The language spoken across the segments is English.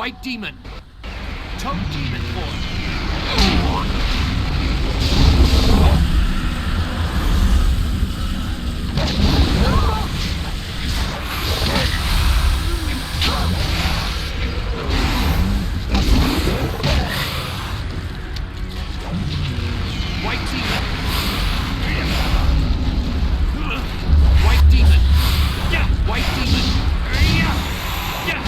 White demon. Toad demon form. White demon. White demon. Yeah. White demon. Yeah.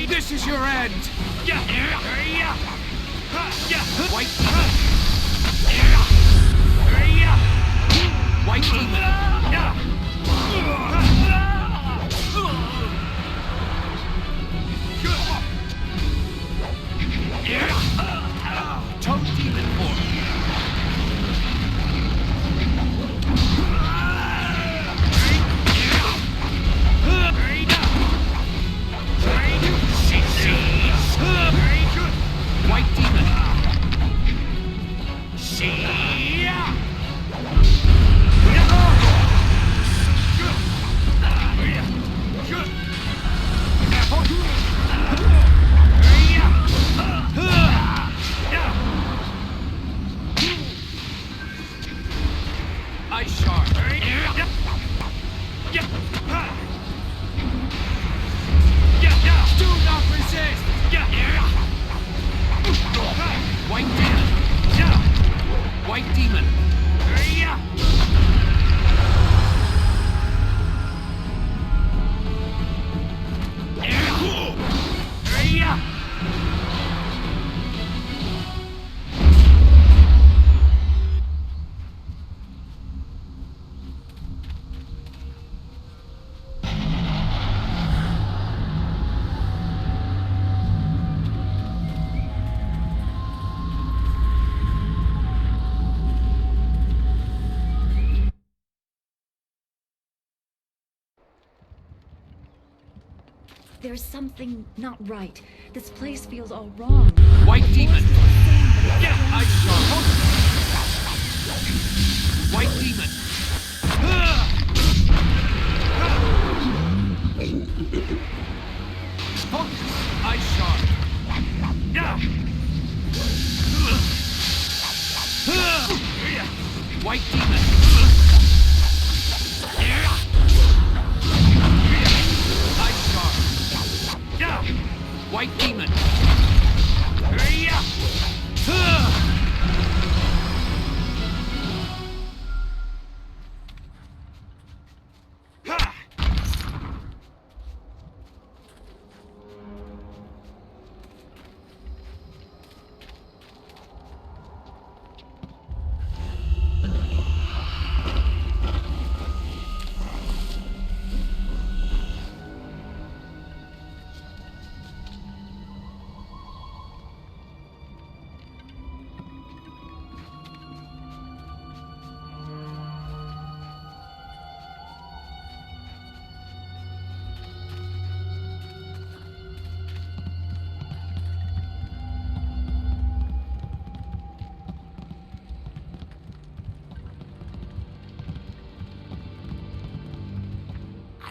This is your end! White demon! White demon! Toad demon form! White demon! Ice shard! Do not resist! White demon! White demon! There's something not right. This place feels all wrong. White demon! Ice shard! White demon! Ice shard! White demon! White demon!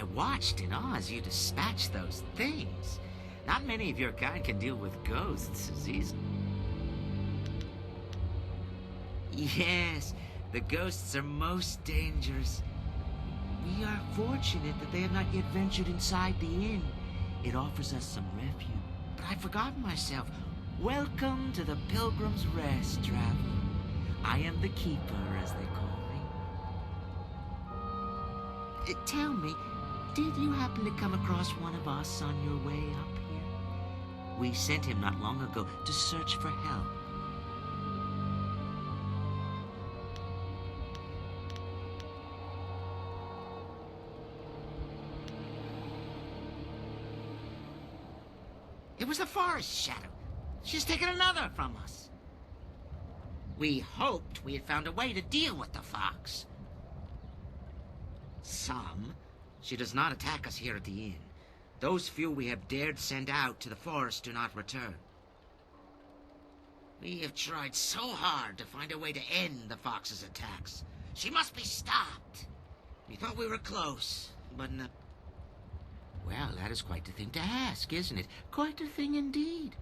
I watched in awe as you dispatched those things. Not many of your kind can deal with ghosts as easily. Yes, the ghosts are most dangerous. We are fortunate that they have not yet ventured inside the inn. It offers us some refuge. But I've forgotten myself. Welcome to the Pilgrim's Rest, traveler. I am the keeper, as they call me. Tell me, did you happen to come across one of us on your way up here? We sent him not long ago to search for help. It was the forest shadow. She's taken another from us. We hoped we had found a way to deal with the fox. Some. She does not attack us here at the inn. Those few we have dared send out to the forest do not return. We have tried so hard to find a way to end the fox's attacks. She must be stopped. We thought we were close, but no. Well, that is quite a thing to ask, isn't it? Quite a thing indeed.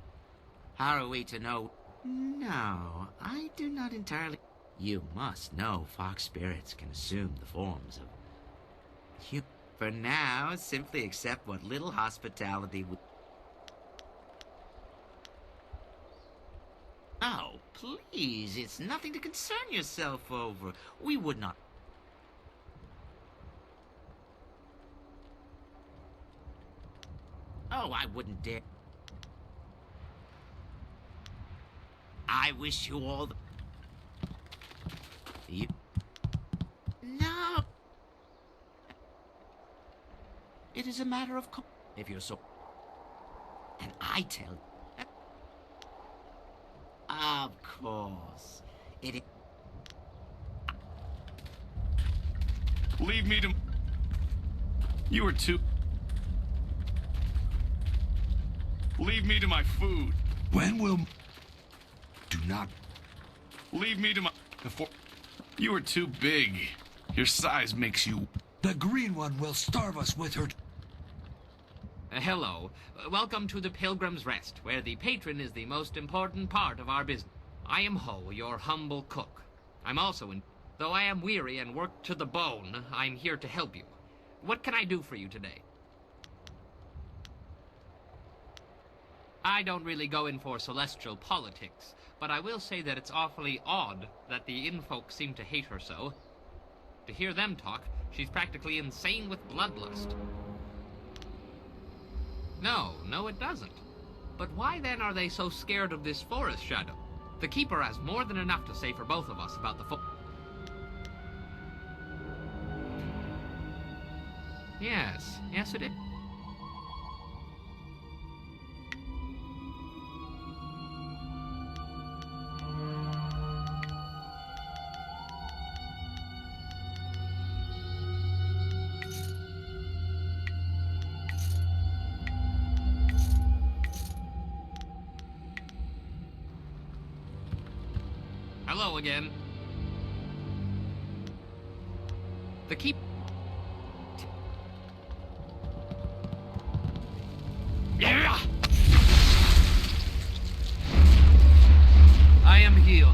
How are we to know? No, I do not entirely. You must know fox spirits can assume the forms of you. For now, simply accept what little hospitality would. Oh, please, it's nothing to concern yourself over. We would not. Oh, I wouldn't dare. I wish you all the... You... No! It is a matter of... If you're so... And I tell... Of course. It is... Leave me to... You are too... Leave me to my food. When will... Do not... Leave me to my... Before... You are too big. Your size makes you... The green one will starve us with her... Hello. Welcome to the Pilgrim's Rest, where the patron is the most important part of our business. I am Ho, your humble cook. I'm also in... Though I am weary and worked to the bone, I'm here to help you. What can I do for you today? I don't really go in for celestial politics, but I will say that it's awfully odd that the inn folk seem to hate her so. To hear them talk, she's practically insane with bloodlust. No, it doesn't. But why then are they so scared of this forest shadow? The keeper has more than enough to say for both of us about the Yes, it is. Hello again. The keep... I am healed.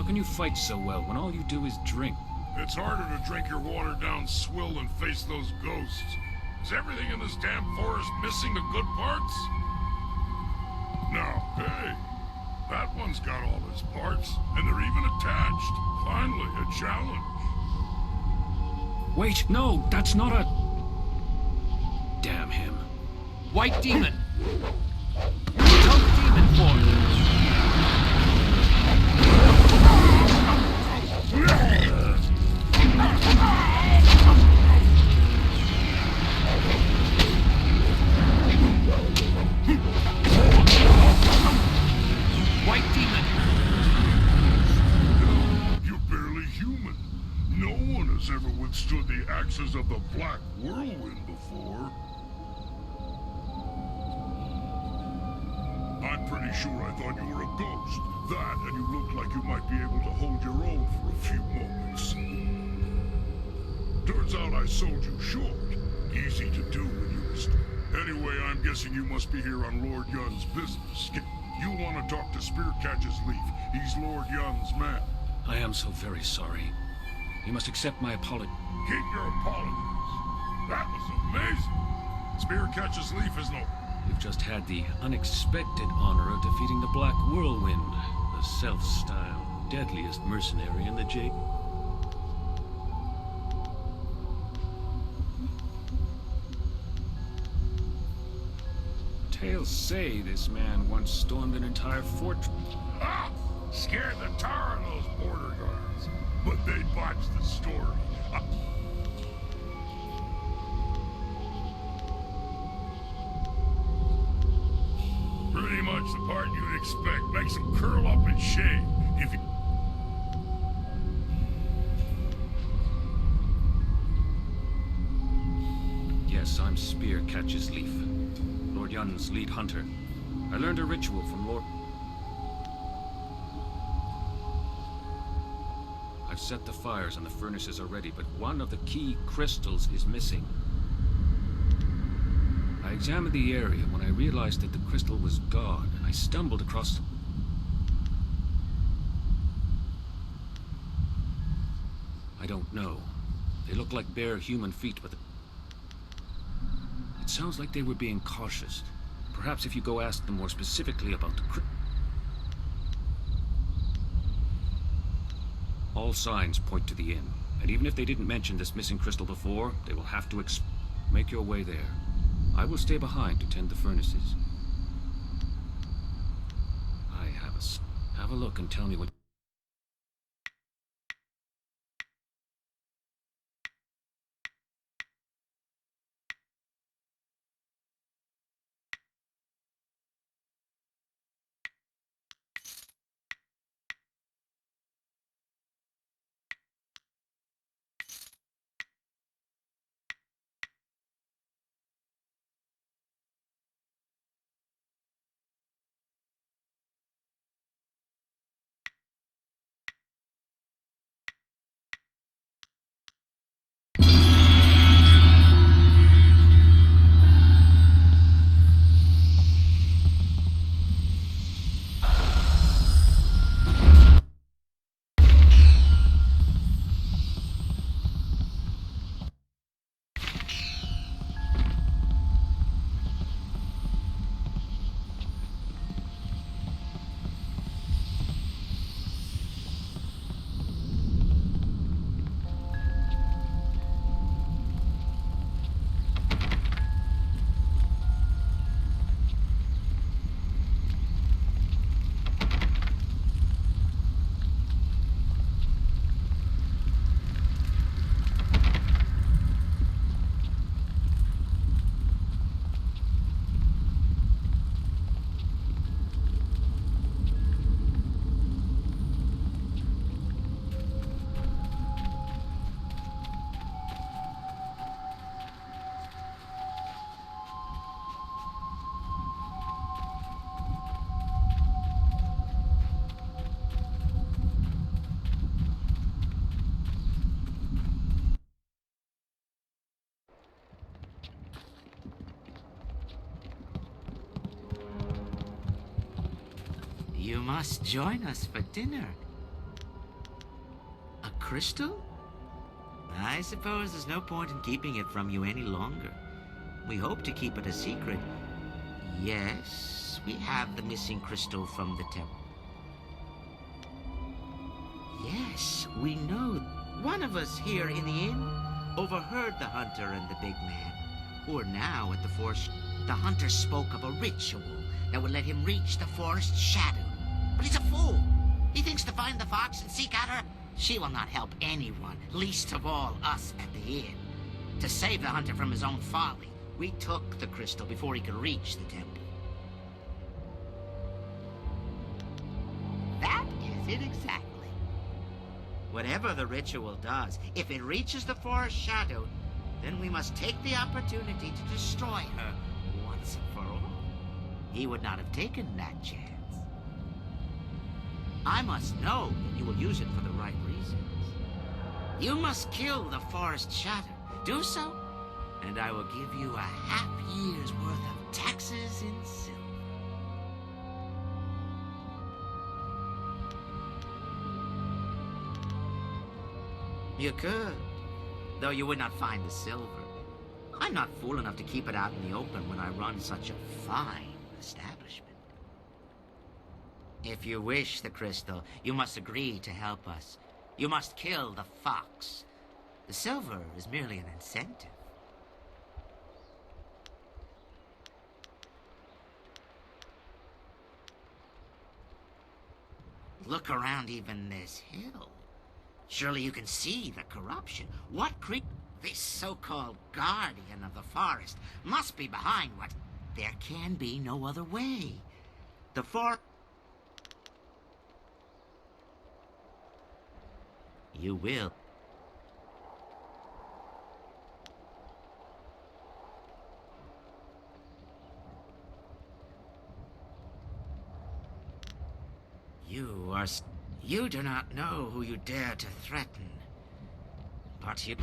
How can you fight so well when all you do is drink? It's harder to drink your watered-down swill than face those ghosts. Is everything in this damn forest missing the good parts? No, hey, that one's got all its parts, and they're even attached. Finally, a challenge. Wait, no, that's not a... Damn him. White demon! Toad demon form! White demon! You're barely human. No one has ever withstood the axes of the Black Whirlwind before. I'm pretty sure I thought you were a ghost. That, and you looked like you might be able to hold your own for a few moments. Turns out I sold you short. Easy to do when you were... Anyway, I'm guessing you must be here on Lord Yun's business. You want to talk to Spearcatcher's Leaf. He's Lord Yun's man. I am so very sorry. You must accept my apology. Keep your apologies. That was amazing. Spearcatcher's Leaf is no... You've just had the unexpected honor of defeating the Black Whirlwind, the self-styled deadliest mercenary in the Jade... Tales say this man once stormed an entire fortress. Ah! Scared the tar of those border guards. But they botched the story. Pretty much the part you'd expect. Makes them curl up and shave. If you... Yes, I'm Spearcatcher's Leaf, Lord Yun's lead hunter. I learned a ritual from Lord... I've set the fires and the furnaces are ready, but one of the key crystals is missing. I examined the area when I realized that the crystal was gone, and I stumbled across... I don't know. They look like bare human feet, but it sounds like they were being cautious. Perhaps if you go ask them more specifically about the All signs point to the inn, and even if they didn't mention this missing crystal before, they will have to make your way there. I will stay behind to tend the furnaces. Have a look and tell me what... You must join us for dinner. crystal? I suppose there's no point in keeping it from you any longer. We hope to keep it a secret. Yes, we have the missing crystal from the temple. Yes, we know. One of us here in the inn overheard the hunter and the big man, who are now at the forest. The hunter spoke of a ritual that would let him reach the forest shadow. But he's a fool. He thinks to find the fox and seek out her. She will not help anyone, least of all us at the inn. To save the hunter from his own folly, we took the crystal before he could reach the temple. That is it exactly. Whatever the ritual does, if it reaches the forest shadow, then we must take the opportunity to destroy her once and for all. He would not have taken that chance. I must know that you will use it for the right reasons. You must kill the forest shadow. Do so, and I will give you a half year's worth of taxes in silver. You could, though you would not find the silver. I'm not fool enough to keep it out in the open when I run such a fine establishment. If you wish the crystal, you must agree to help us. You must kill the fox. The silver is merely an incentive. Look around even this hill. Surely you can see the corruption. What this so-called guardian of the forest must be behind what... There can be no other way. The You will. You do not know who you dare to threaten. But you...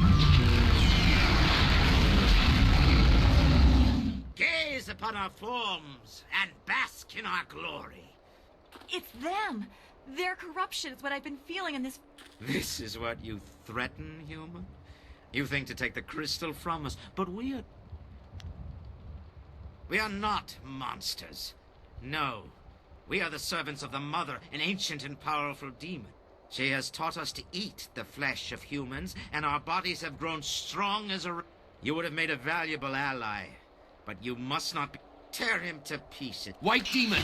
Gaze upon our forms and bask in our glory. It's them! Their corruption is what I've been feeling in this... This is what you threaten, human? You think to take the crystal from us, but we are not monsters. No. We are the servants of the Mother, an ancient and powerful demon. She has taught us to eat the flesh of humans, and our bodies have grown strong as a... You would have made a valuable ally, but you must not be... Tear him to pieces. White demon!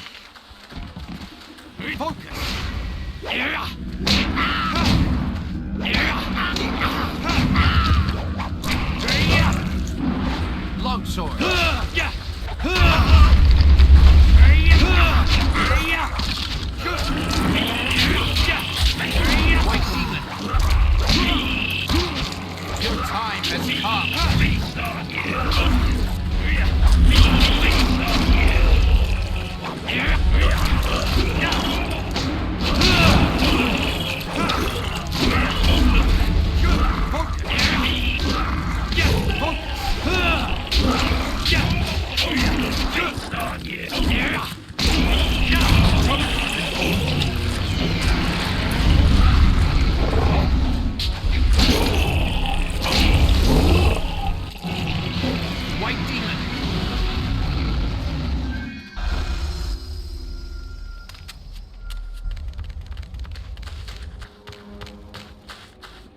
Focus! Longsword! White demon! Your time has come!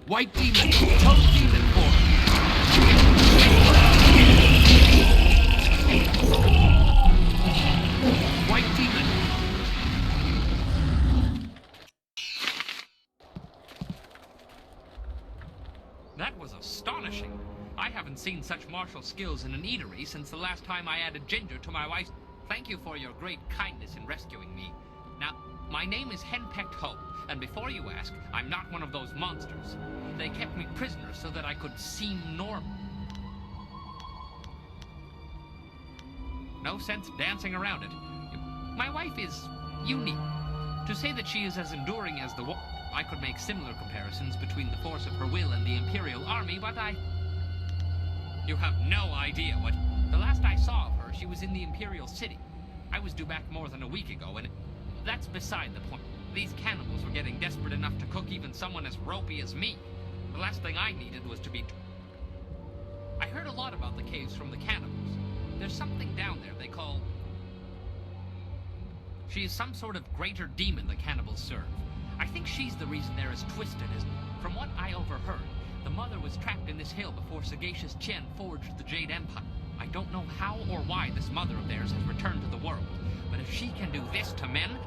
White demon, toad demon form. White demon. That was astonishing. I haven't seen such martial skills in an eatery since the last time I added ginger to my wife's... Thank you for your great kindness in rescuing me. Now, my name is Henpecked Ho, and before you ask, I'm not one of those monsters. They kept me prisoner so that I could seem normal. No sense dancing around it. My wife is unique. To say that she is as enduring as the war, I could make similar comparisons between the force of her will and the Imperial Army, but You have no idea what... The last I saw of her, she was in the Imperial City. I was due back more than a week ago, and that's beside the point. These cannibals were getting desperate enough to cook even someone as ropey as me. The last thing I needed was to be... I heard a lot about the caves from the cannibals. There's something down there they call... She is some sort of greater demon the cannibals serve. I think she's the reason they're as twisted as... From what I overheard, the mother was trapped in this hill before sagacious Chen forged the Jade Empire. I don't know how or why this mother of theirs has returned to the world, but if she can do this to men...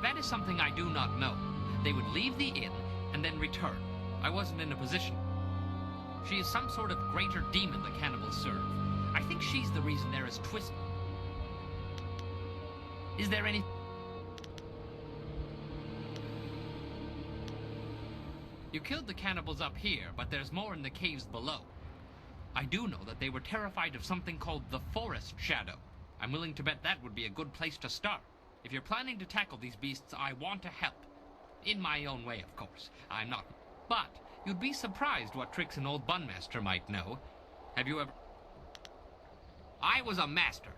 That is something I do not know. They would leave the inn and then return. I wasn't in a position. She is some sort of greater demon the cannibals serve. I think she's the reason they're as twisted. Is there any... You killed the cannibals up here, but there's more in the caves below. I do know that they were terrified of something called the Forest Shadow. I'm willing to bet that would be a good place to start. If you're planning to tackle these beasts, I want to help. In my own way, of course. I'm not. But you'd be surprised what tricks an old bunmaster might know. Have you ever... I was a master.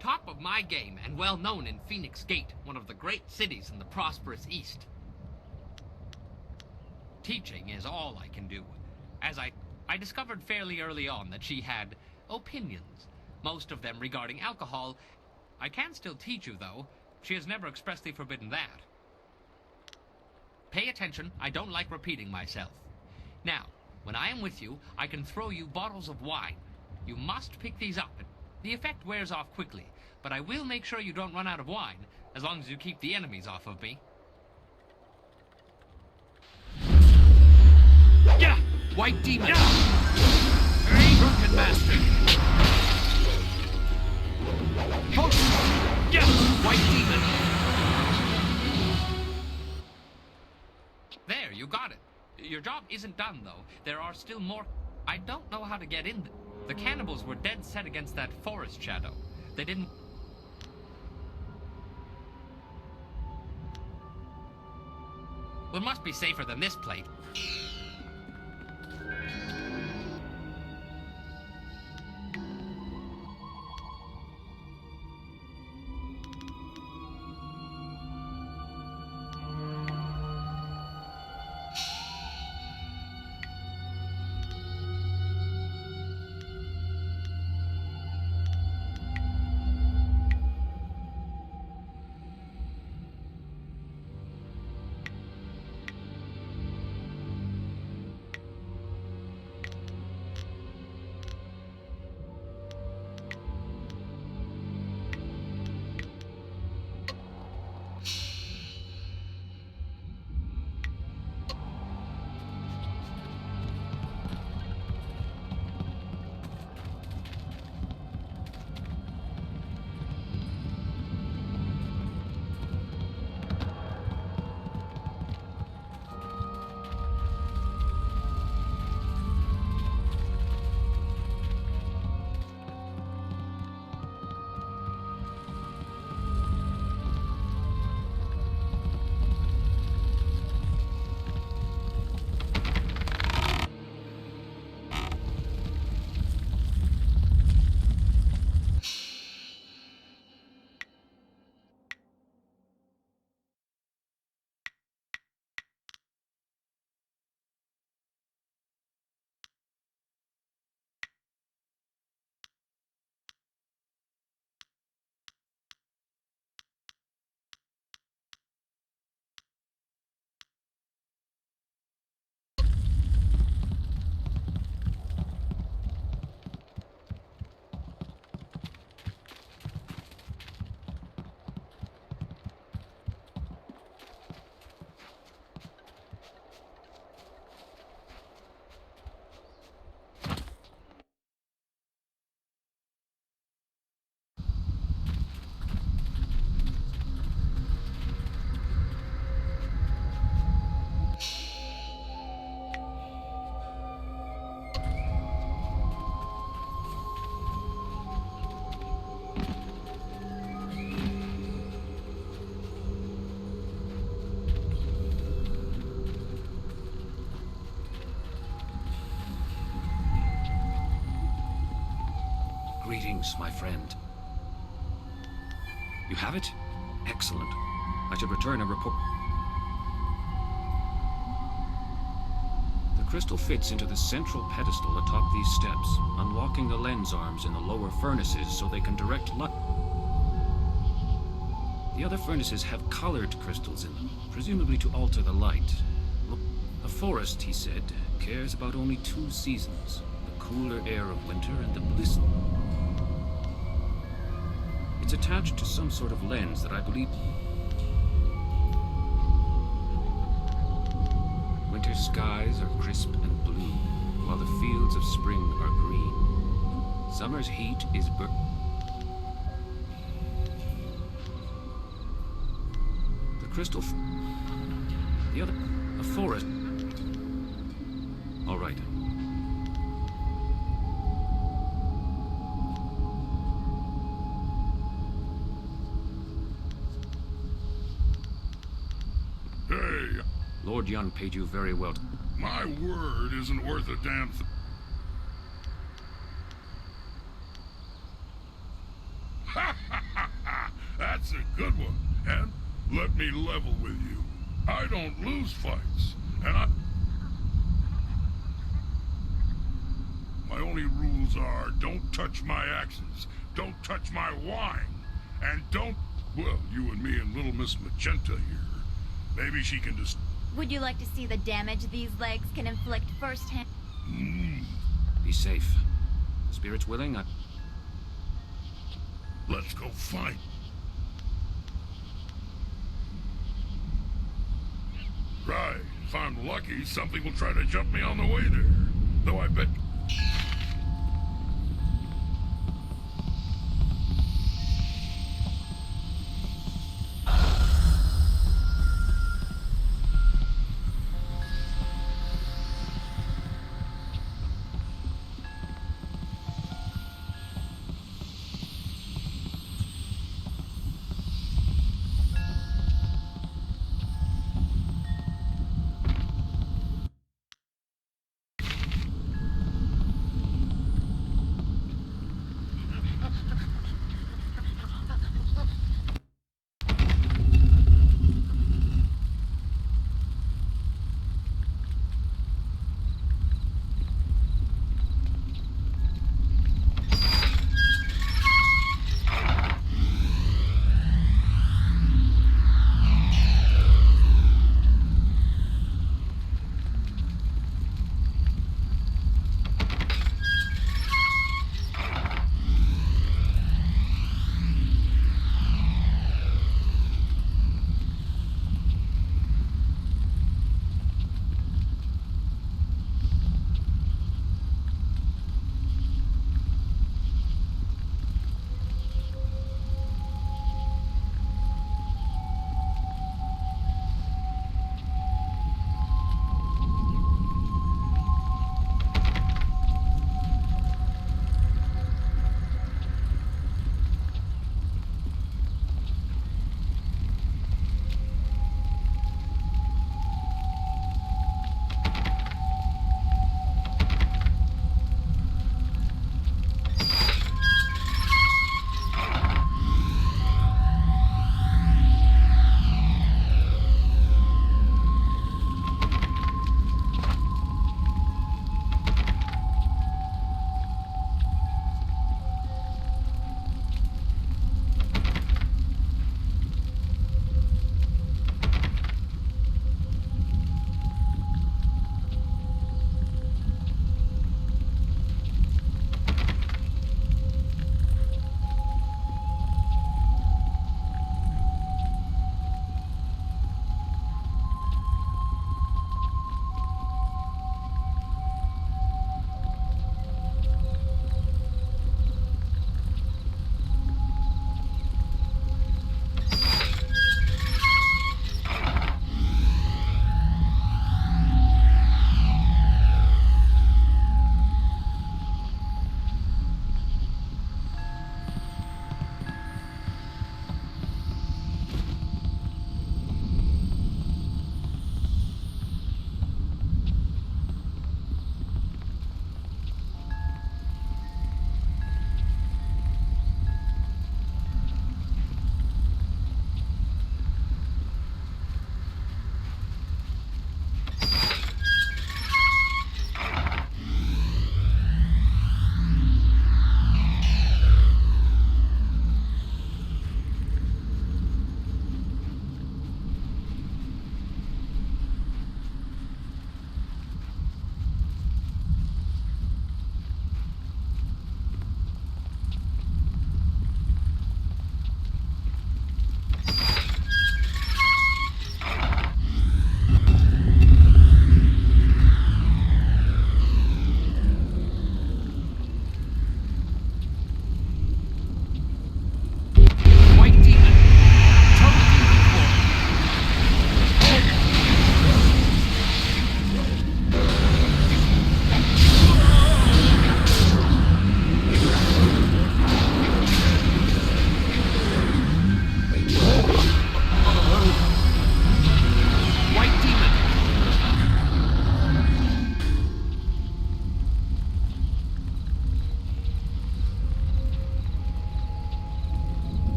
Top of my game and well known in Phoenix Gate, one of the great cities in the prosperous East. Teaching is all I can do. As I discovered fairly early on that she had opinions, most of them regarding alcohol. I can still teach you, though. She has never expressly forbidden that. Pay attention, I don't like repeating myself. Now, when I am with you, I can throw you bottles of wine. You must pick these up. The effect wears off quickly, but I will make sure you don't run out of wine, as long as you keep the enemies off of me. Yeah! White demon! Drunken master! Yeah! White demon! There, you got it. Your job isn't done, though. There are still more... I don't know how to get in. The cannibals were dead set against that forest shadow. They didn't... Well, it must be safer than this plate. Greetings, my friend. You have it? Excellent. I should return and report. The crystal fits into the central pedestal atop these steps, unlocking the lens arms in the lower furnaces so they can direct light. The other furnaces have colored crystals in them, presumably to alter the light. The forest, he said, cares about only 2 seasons, the cooler air of winter and the bliss. It's attached to some sort of lens that I believe... Winter skies are crisp and blue, while the fields of spring are green. Summer's heat is the crystal... The other... A forest... All right. Hey, Lord Yun paid you very well. my word isn't worth a damn thing. Ha ha ha ha! That's a good one. And let me level with you. I don't lose fights, and my only rules are don't touch my axes, don't touch my wine, and don't... Well, you and me and little Miss Magenta here. Maybe she can just... Would you like to see the damage these legs can inflict firsthand? Be safe. Spirit's willing, Let's go fight. Right. If I'm lucky, something will try to jump me on the way there. Though I bet...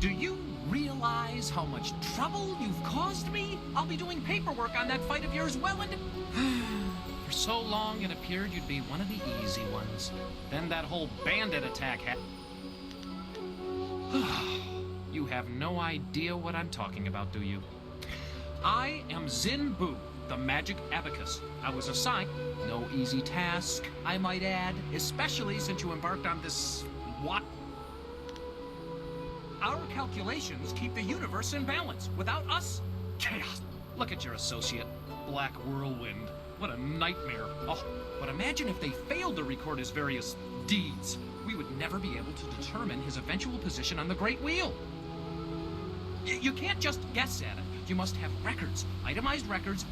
Do you realize how much trouble you've caused me? I'll be doing paperwork on that fight of yours well into... For so long, it appeared you'd be one of the easy ones. Then that whole bandit attack happened. You have no idea what I'm talking about, do you? I am Zin Bu, the magic abacus. I was assigned... No easy task, I might add, especially since you embarked on this... what? Our calculations keep the universe in balance. Without us, chaos. Look at your associate, Black Whirlwind. What a nightmare. Oh, but imagine if they failed to record his various deeds. We would never be able to determine his eventual position on the Great Wheel. You can't just guess at it. You must have records, itemized records.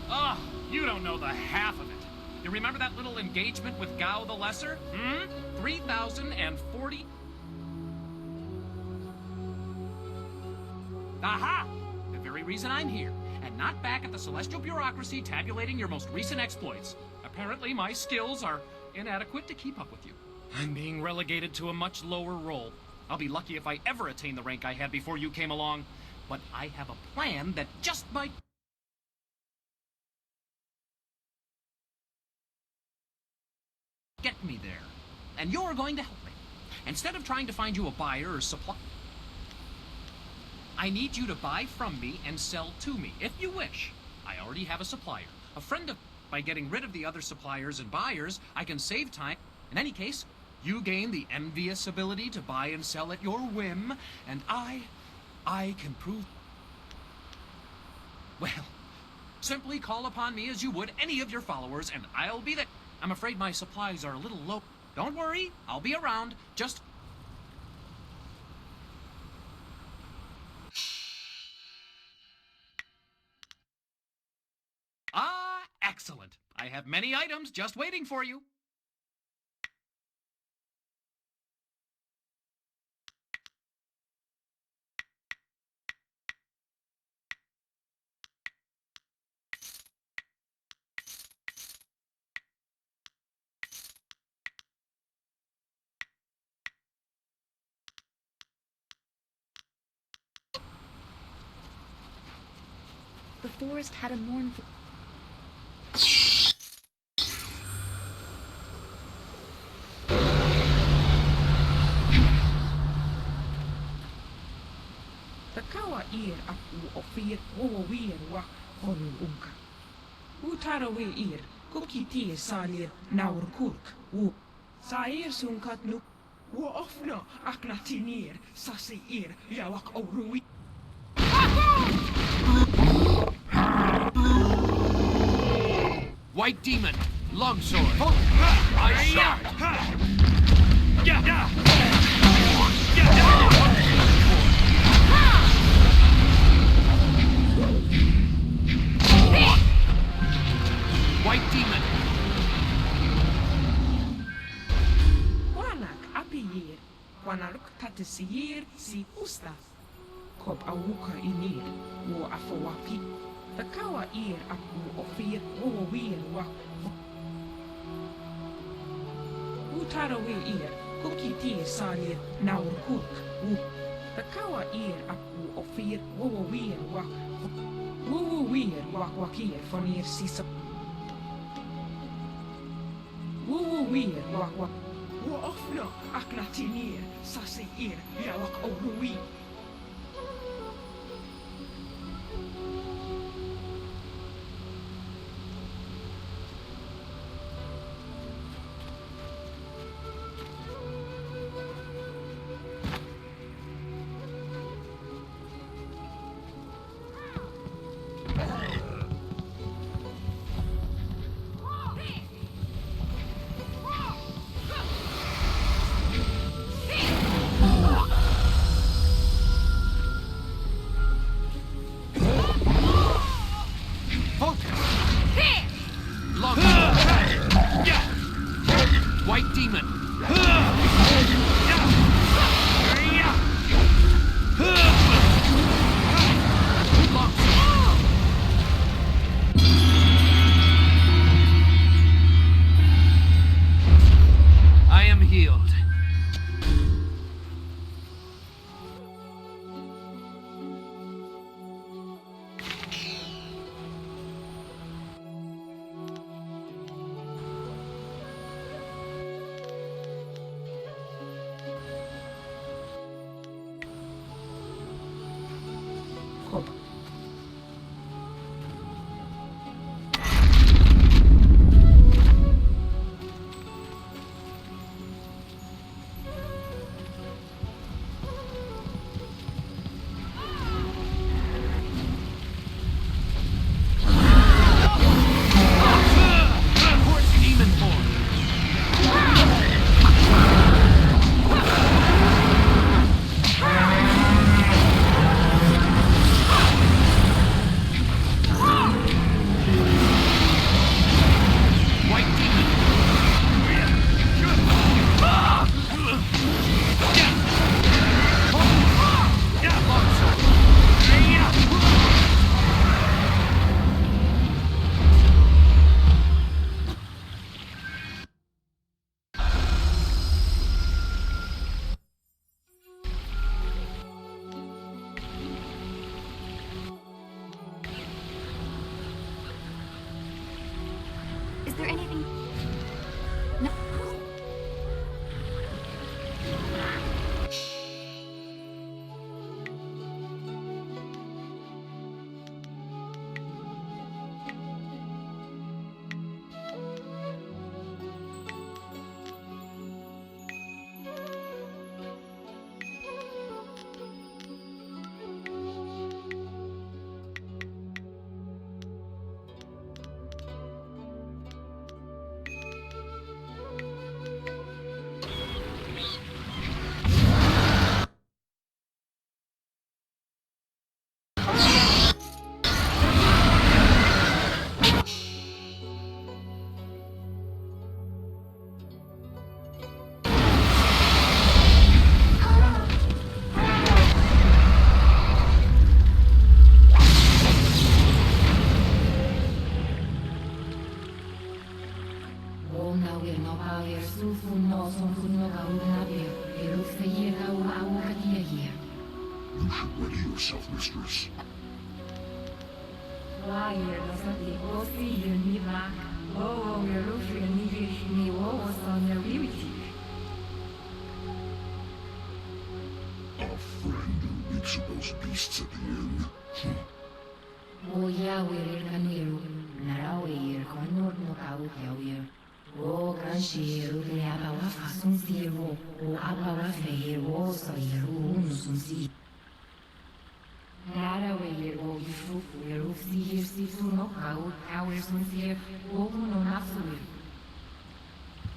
Ah, you don't know the half of it. You remember that little engagement with Gao the Lesser? 3,040... Aha! The very reason I'm here, and not back at the Celestial Bureaucracy tabulating your most recent exploits. Apparently, my skills are inadequate to keep up with you. I'm being relegated to a much lower role. I'll be lucky if I ever attain the rank I had before you came along. But I have a plan that just might... get me there. And you're going to help me. Instead of trying to find you a buyer or supply... I need you to buy from me and sell to me, if you wish. I already have a supplier. A friend of... By getting rid of the other suppliers and buyers, I can save time. In any case, you gain the envious ability to buy and sell at your whim, and I can prove... Well, simply call upon me as you would any of your followers, and I'll be there. I'm afraid my supplies are a little low. Don't worry, I'll be around. Just... Ah, excellent. I have many items just waiting for you. The forest had a mournful... Takawa ir aku ofir wir wa honun unka. Utara we ir kukiti salir naur kurk u. Sair sunkat nuk wa ofna aknatinir sasi ir yawak orui. White Demon, longsword. I shot. White Demon. Wanak apiyir, wanaluk tatisir si usta. Kop awuka inir, wo afawapi. Takawa ir aku ofir wir wa. Utara we ir kukiti salir naur kurk u. Takawa ir aku ofir wir wa. Wir wa wakir fonir sisa. Wir wa wa. Wo ofna aknatinir sasi ir yawak orui. yourself, mistress. A friend who meets those beasts at the inn.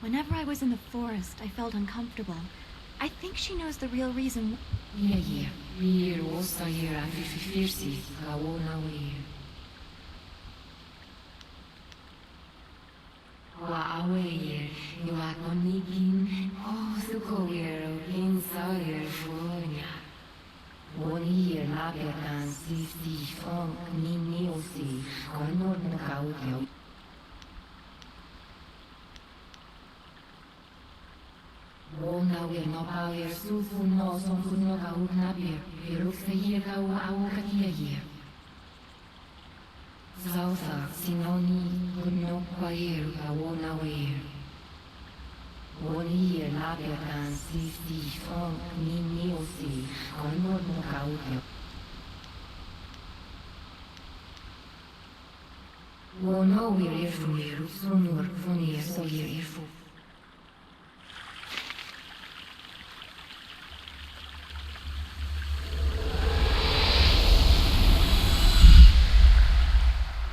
Whenever I was in the forest, I felt uncomfortable. I think she knows the real reason.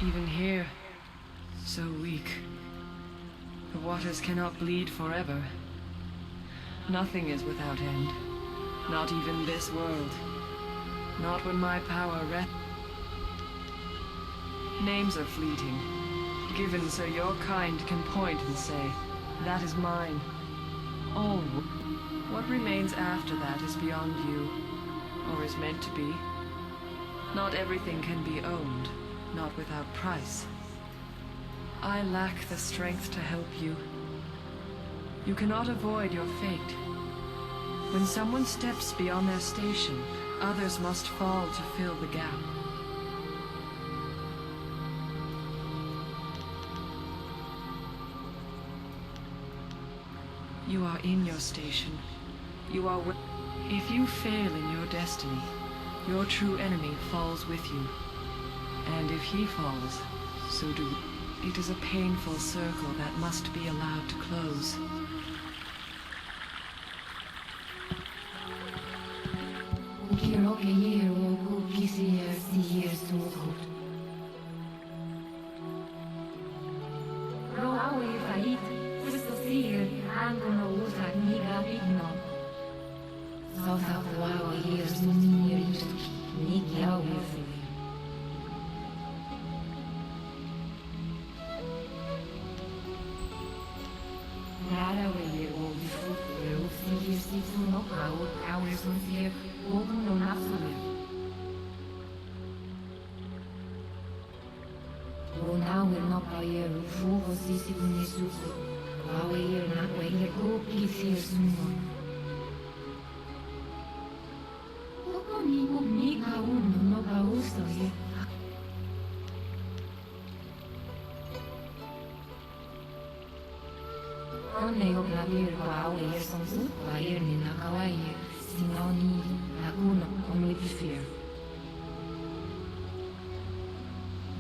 Even here, so weak. The waters cannot bleed forever. Nothing is without end. Not even this world. Not when my power rests. Names are fleeting, given so your kind can point and say, that is mine. All. What remains after that is beyond you, or is meant to be. Not everything can be owned, not without price. I lack the strength to help you. You cannot avoid your fate. When someone steps beyond their station, others must fall to fill the gap. You are in your station. You are if you fail in your destiny, your true enemy falls with you. And if he falls, so do we. It is a painful circle that must be allowed to close.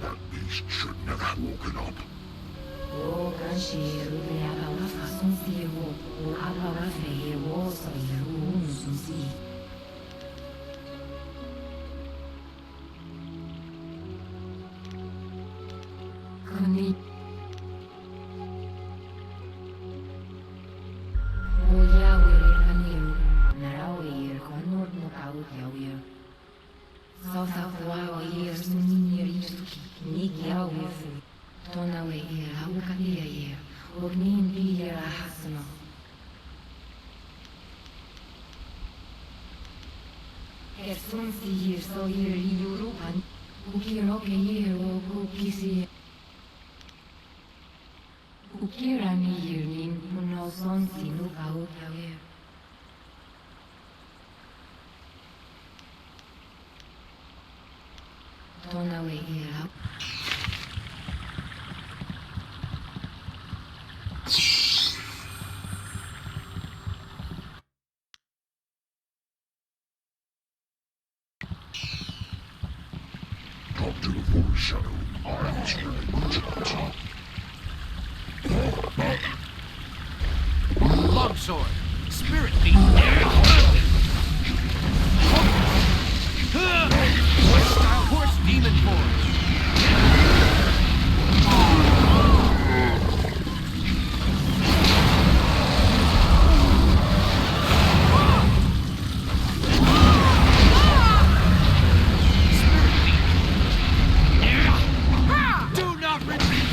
That beast should never have woken up. Come to the forest shadow. I am Jade. Longsword. Spirit beat. Style horse demon form. Do not retreat.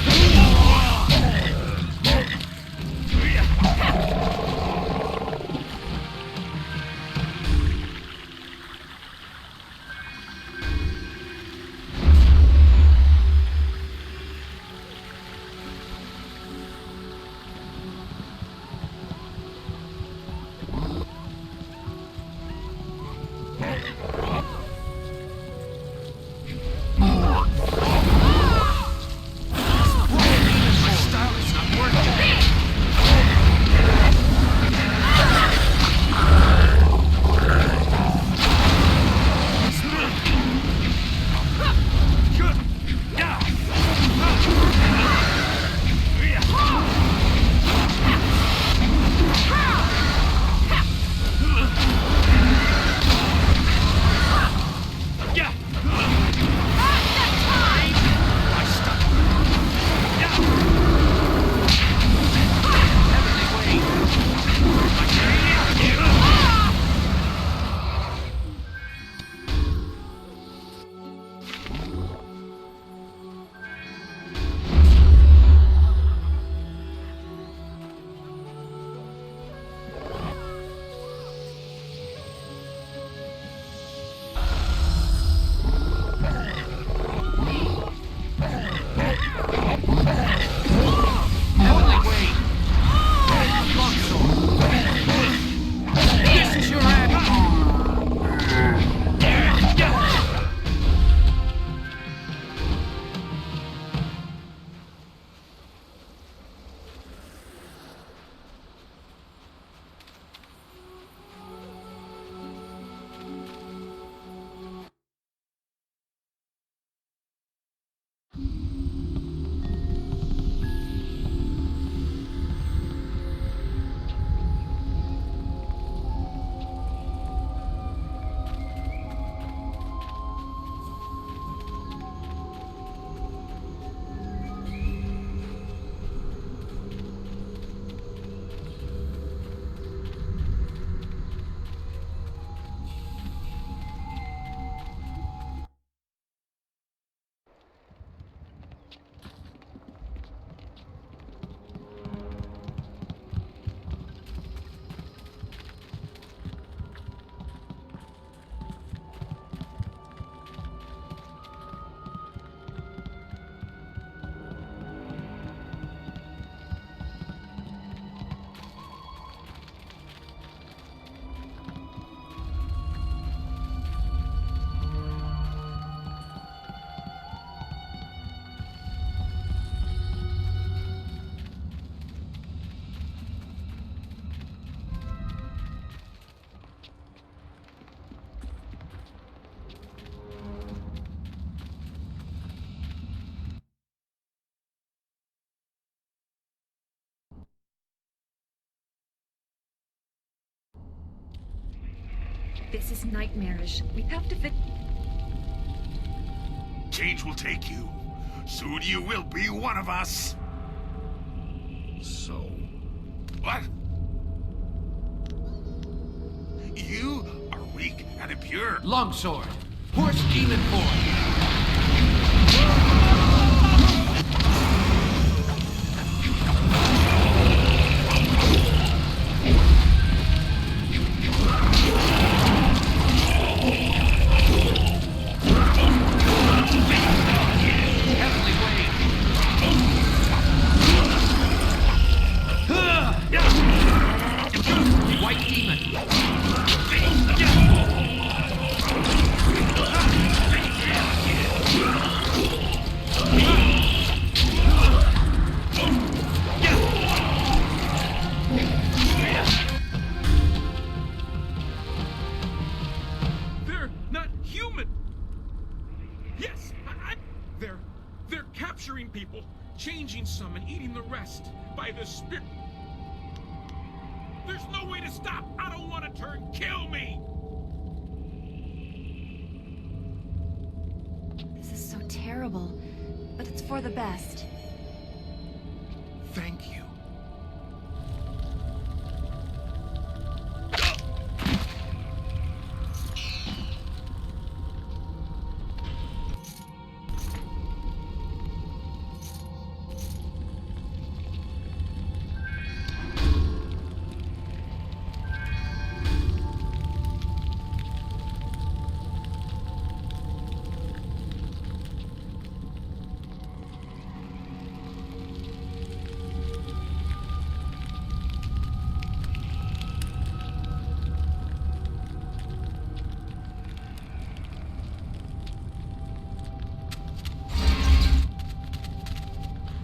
This is nightmarish. We have to Change will take you. Soon you will be one of us. So? What? You are weak and impure. Longsword. Horse demon form. White demon. changing some and eating the rest by the spirit. There's no way to stop. I don't want to turn. Kill me! This is so terrible, but it's for the best. Thank you.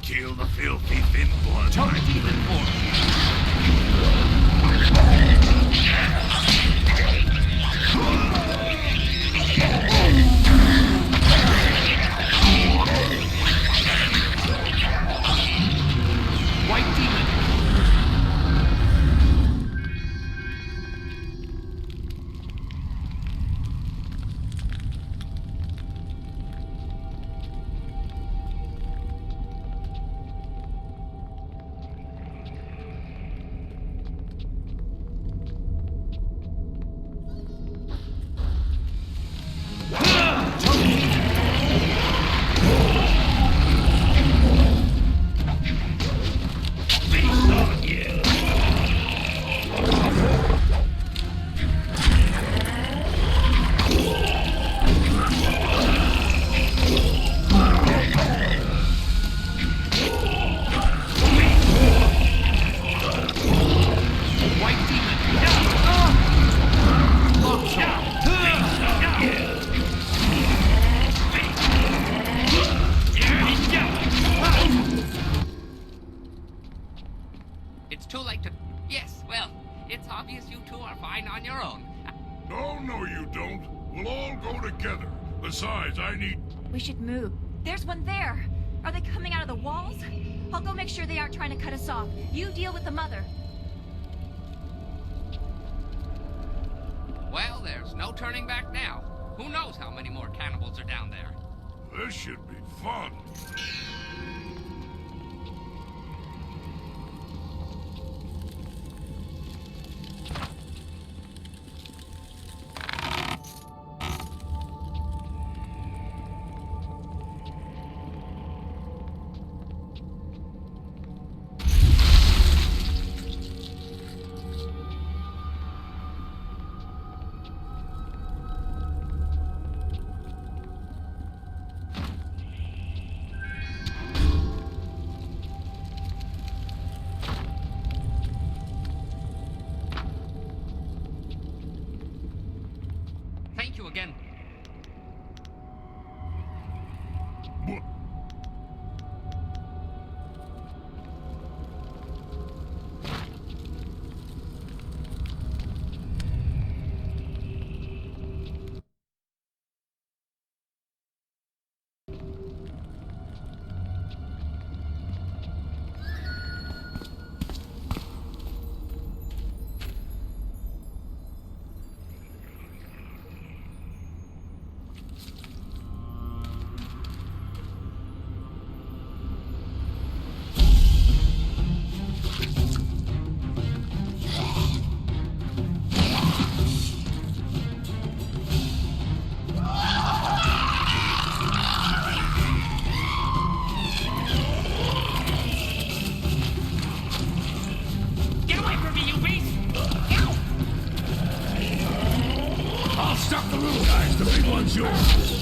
Kill the filthy thin blood. Total demon form. White demon. It's too late to... Yes, well, it's obvious you two are fine on your own. No, you don't. We'll all go together. Besides, I need... We should move. There's one there. Are they coming out of the walls? I'll go make sure they aren't trying to cut us off. You deal with the mother. Well, there's no turning back now. Who knows how many more cannibals are down there? This should be fun. Thank you again. Stop the little guys, the big one's yours.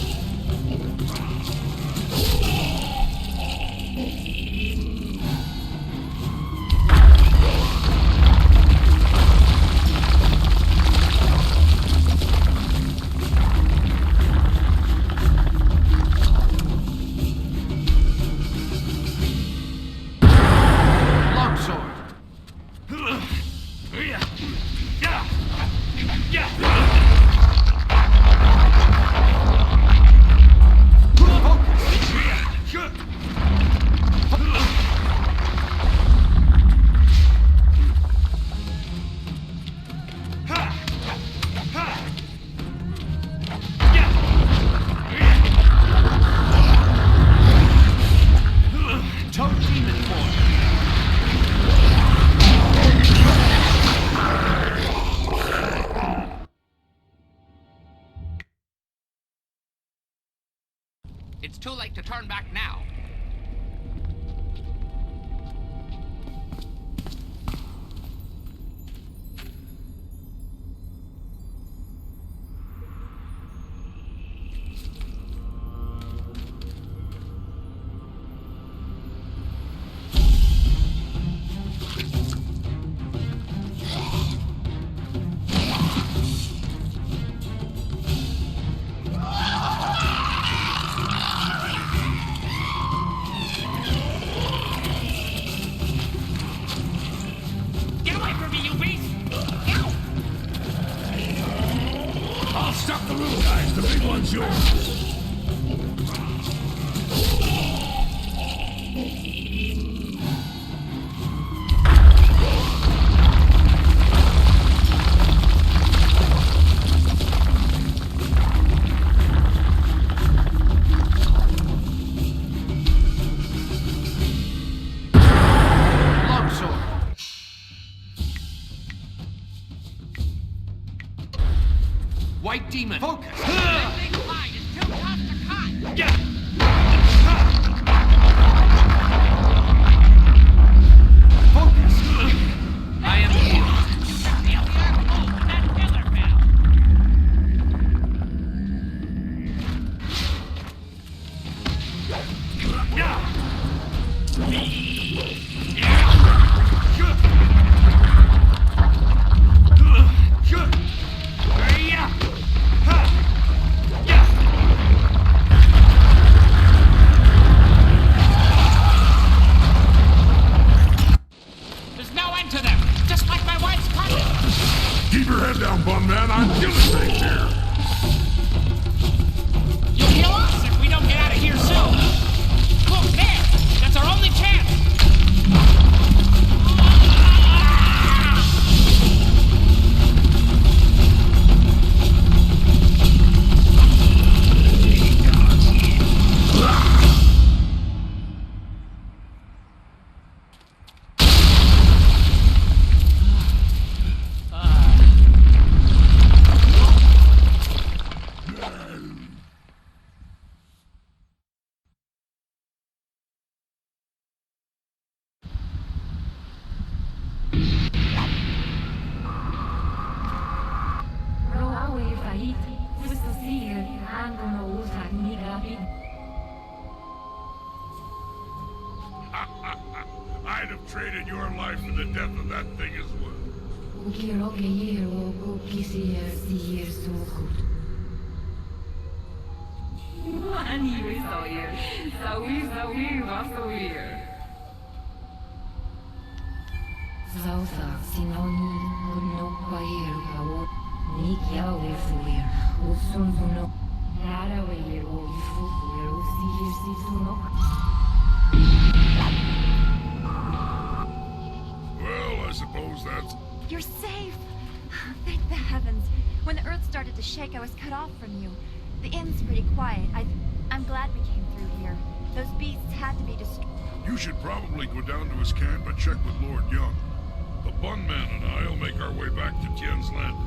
It's too late to turn back now. Stop the little guys, the big one's yours. White demon. Focus. Ah! That big line is too tough to cut. Yeah. Focus. I am here. You can feel the earth move when that pillar fell. There's no end to them, just like my wife's coming. Keep your head down, bum man. I'm killing things here. You'll kill us if we don't get out of here soon. Look, there! That's our only chance! I'd have traded your life for the death of that thing as well. Well, I suppose that's... You're safe! Thank the heavens. When the earth started to shake, I was cut off from you. The inn's pretty quiet. I'm glad we came through here. Those beasts had to be destroyed. You should probably go down to his camp and check with Lord Young. The Bun Man and I'll make our way back to Tien's Landing.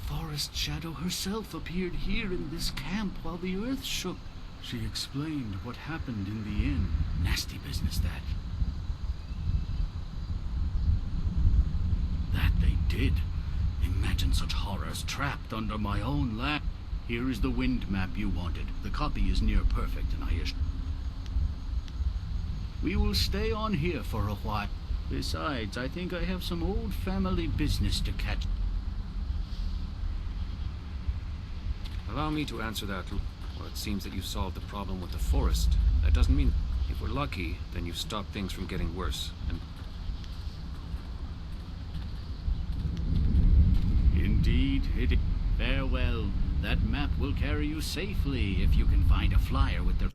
Forest Shadow herself appeared here in this camp while the earth shook. She explained what happened in the inn, Nasty business, that. That they did. Imagine such horrors trapped under my own land. Here is the wind map you wanted. The copy is near perfect, and we will stay on here for a while. Besides, I think I have some old family business to catch. Allow me to answer that. Well, it seems that you solved the problem with the forest. That doesn't mean... If we're lucky, then you've stopped things from getting worse. And... Indeed, it is. Farewell. That map will carry you safely if you can find a flyer with the...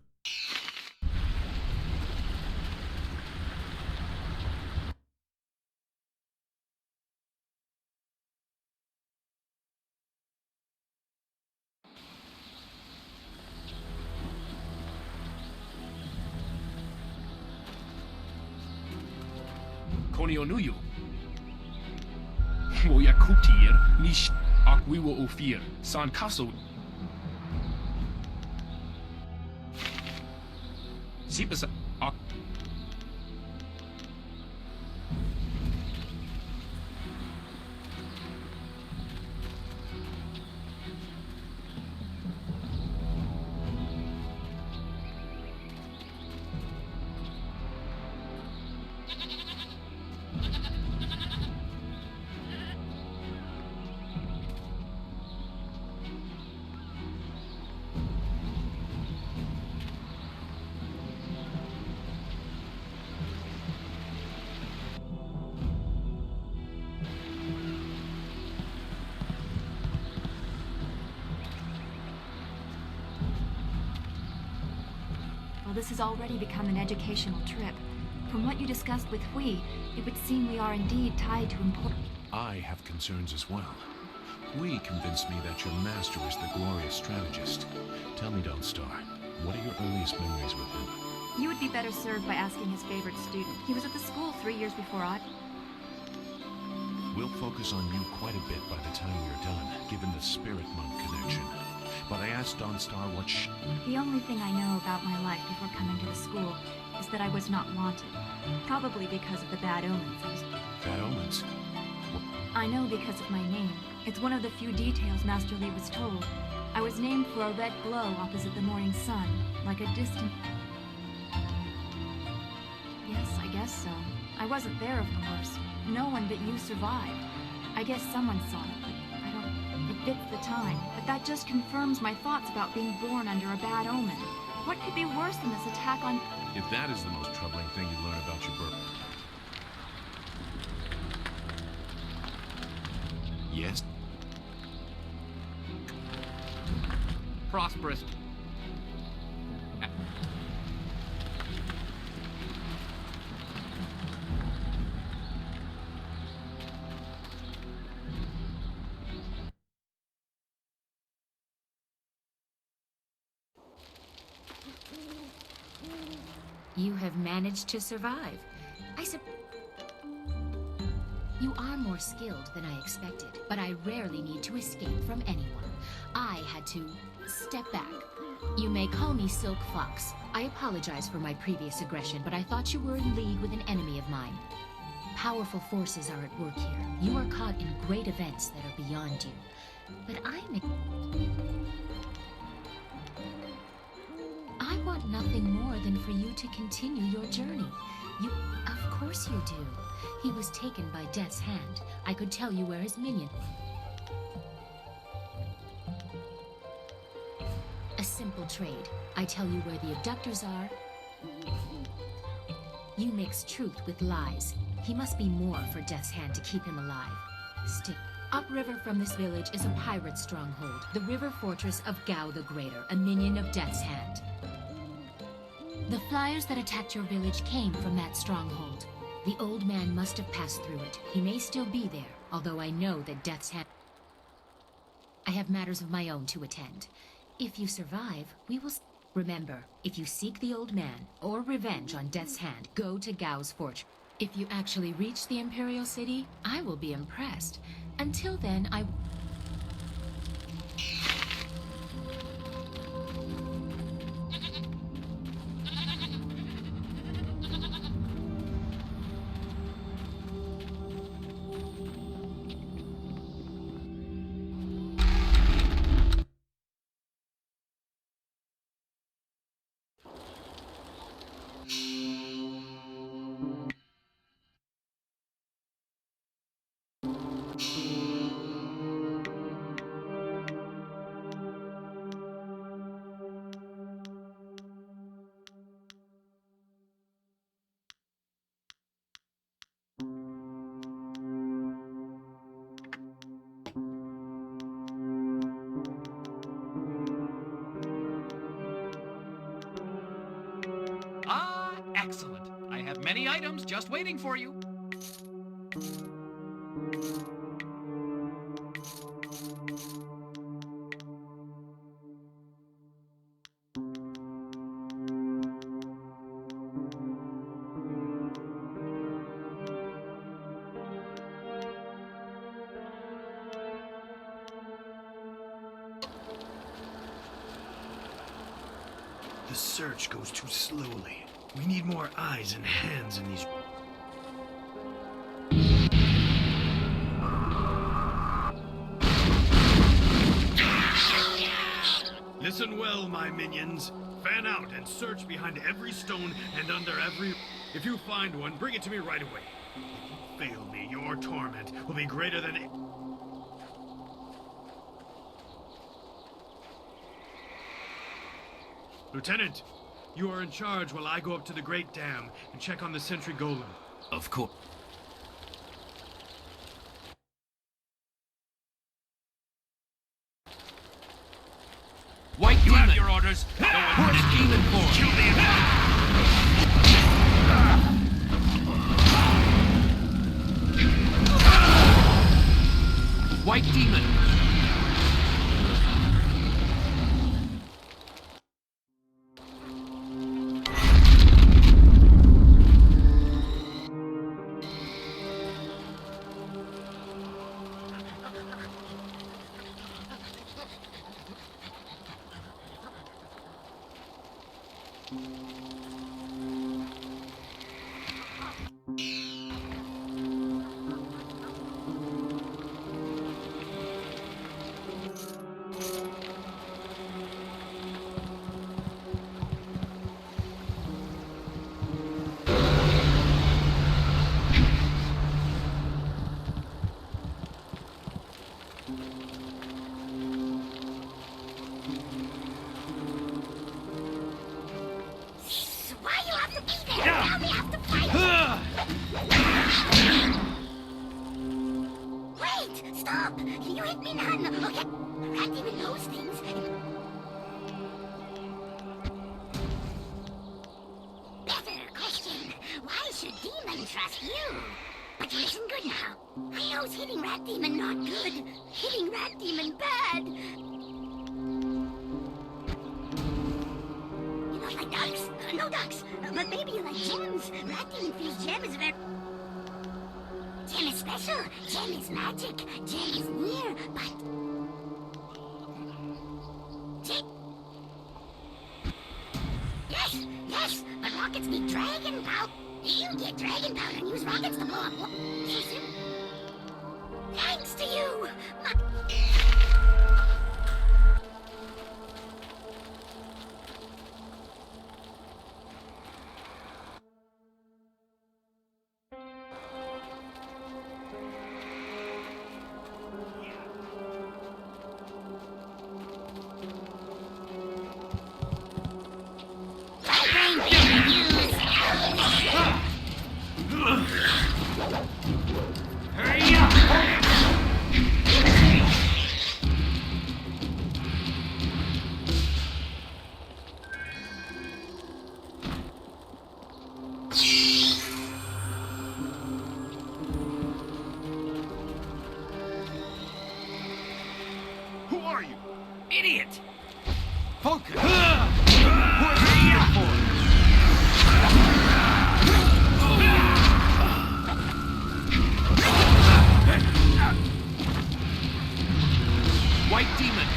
Konionuyu. Woyakutir nish akwiwa ofir san kaso. Sipasa ak. Well, this has already become an educational trip. From what you discussed with Hui, it would seem we are indeed tied to important... I have concerns as well. Hui convinced me that your master is the glorious strategist. Tell me, Dawnstar, what are your earliest memories with him? You would be better served by asking his favorite student. He was at the school 3 years before I... We'll focus on you quite a bit by the time we're done, given the Spirit Monk connection. But I asked Dawnstar what The only thing I know about my life before coming to the school is that I was not wanted. Probably because of the bad omens. Bad omens? I know because of my name. It's one of the few details Master Li was told. I was named for a red glow opposite the morning sun, like a distant... Yes, I guess so. I wasn't there, of course. No one but you survived. I guess someone saw it, but I don't... It fits the time. But that just confirms my thoughts about being born under a bad omen. What could be worse than this attack on... If that is the most troubling thing you learn about your birth... Yes? Prosperous. You have managed to survive. You are more skilled than I expected, but I rarely need to escape from anyone. I had to step back. You may call me Silk Fox. I apologize for my previous aggression, but I thought you were in league with an enemy of mine. Powerful forces are at work here. You are caught in great events that are beyond you. But I want nothing more than for you to continue your journey. Of course you do. He was taken by Death's hand. I could tell you where his minion... A simple trade. I tell you where the abductors are. You mix truth with lies. He must be more for Death's hand to keep him alive. Still, upriver from this village is a pirate stronghold, the river fortress of Gao the Greater, a minion of Death's hand. The flyers that attacked your village came from that stronghold. The old man must have passed through it. He may still be there, although I know that Death's hand... I have matters of my own to attend. If you survive, we will... Remember, if you seek the old man, or revenge on Death's hand, go to Gao's fortress. If you actually reach the Imperial City, I will be impressed. Until then, I... Ah, excellent. I have many items just waiting for you. The search goes too slowly. We need more eyes and hands in these... Listen well, my minions. Fan out and search behind every stone and under every... If you find one, bring it to me right away. If you fail me, your torment will be greater than... Lieutenant, you are in charge while I go up to the Great Dam and check on the sentry golem. Of course. White You demon. have your orders. Go and Push demon forward. kill the White demon. Why you have to be there? Now we have to fight! Wait! Stop! You hit me none! Okay, Rat Demon knows things. Better question. Why should Demon trust you? But listen good now. I know's hitting Rat Demon not good. Hitting Rat Demon bad. You don't like ducks? No ducks. But maybe you like gems. Rat Demon feels gem is very... Gem is special. Gem is magic. Gem is near, but... Gem... Yes, but rockets need dragon powder. You get dragon powder and use rockets to blow up... Thanks to you. Who are you? Idiot! Focus! White demon!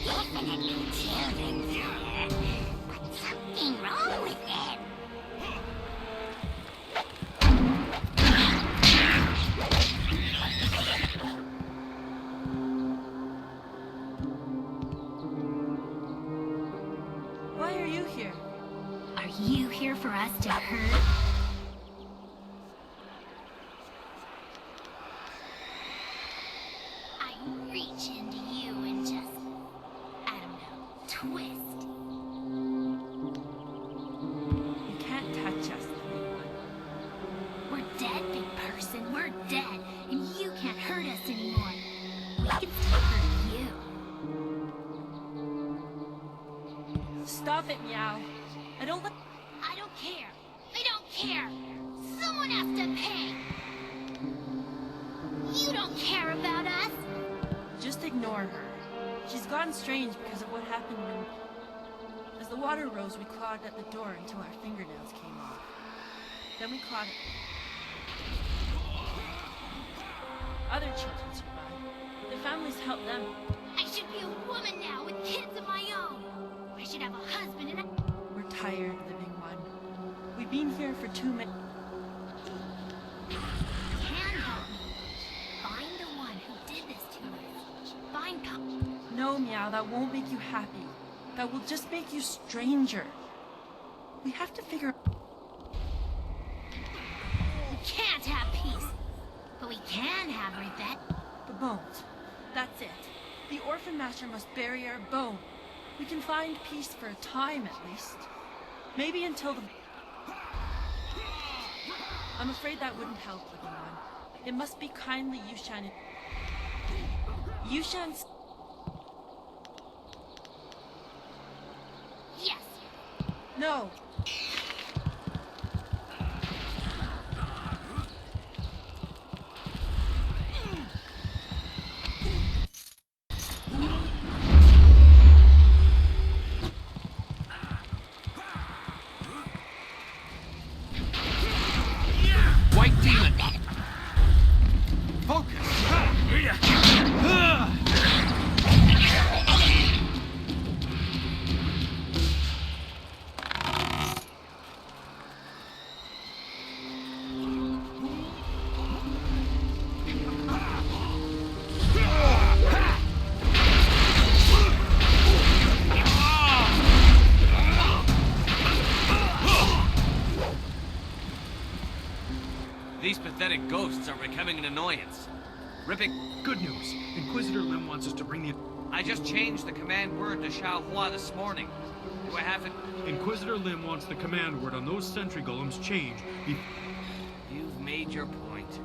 Definitely children here. But something wrong are you here? Are you here for us to hurt? I reach into you and just, I don't know, twist. You can't touch us, anyone. We're dead, big person. We're dead, and you can't hurt us anymore. We can still hurt you. Stop it, Meow. I don't care. I don't care. Someone has to pay. You don't care about us. Just ignore her. She's gone strange because of what happened when... As the water rose, we clawed at the door until our fingernails came off. Then we clawed it. Other children survived. Their families helped them. I should be a woman now with kids of my own. I should have a husband and We're tired, living one. We've been here for 2 minutes. Can help me. Find the one who did this to us. Find No, Meow, that won't make you happy. That will just make you stranger. We have to figure... We can't have peace. But we can have regret. The bones. That's it. The Orphan Master must bury our bone. We can find peace for a time, at least. Maybe until the... I'm afraid that wouldn't help, living one. It must be kindly Yushan... Yushan's... Yes. No. White demon! Focus! These pathetic ghosts are becoming an annoyance. Ripping... Good news. Inquisitor Lim wants us to bring the... I just changed the command word to Xiaohua this morning. Do I have to... Inquisitor Lim wants the command word on those sentry golems changed. You've made your point.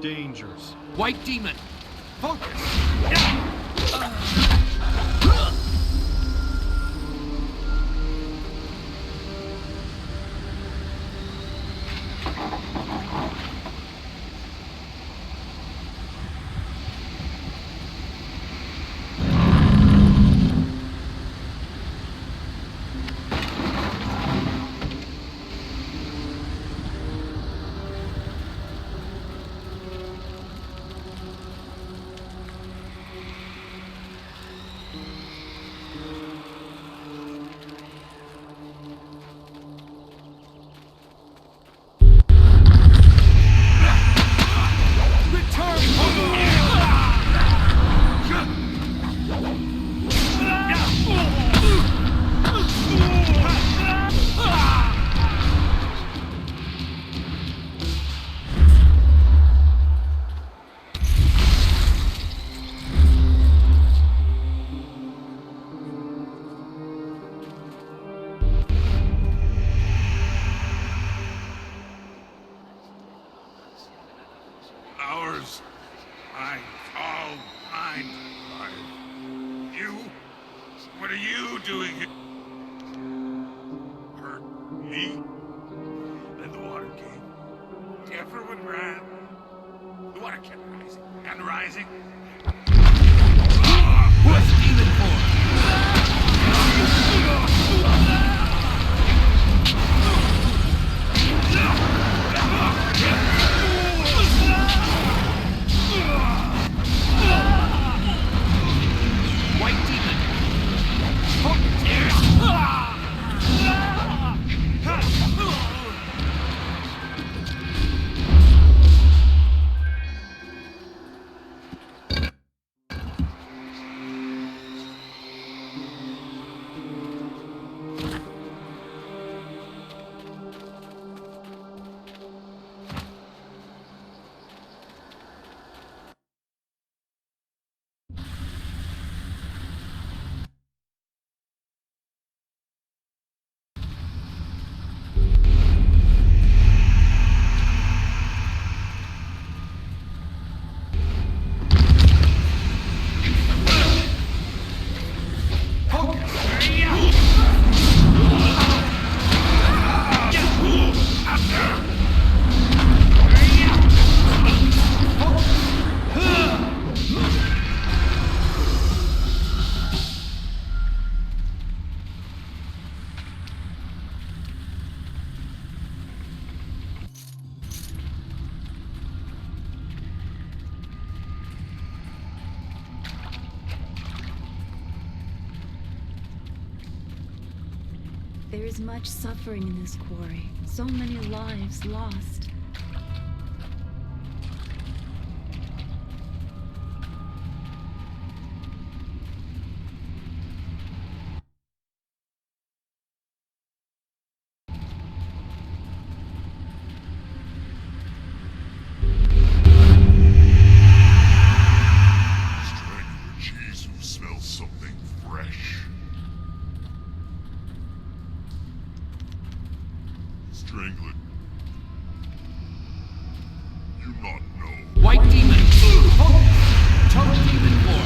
Dangers. White demon! Focus! Ours. Mine. All mine. You? What are you doing here? Hurt me? Then the water came. Everyone ran. The water kept rising and rising. What's demon for? White demon! There is much suffering in this quarry. So many lives lost. Strangler Jesus smells something fresh. Strangler. You not know. White demon. Total demon form.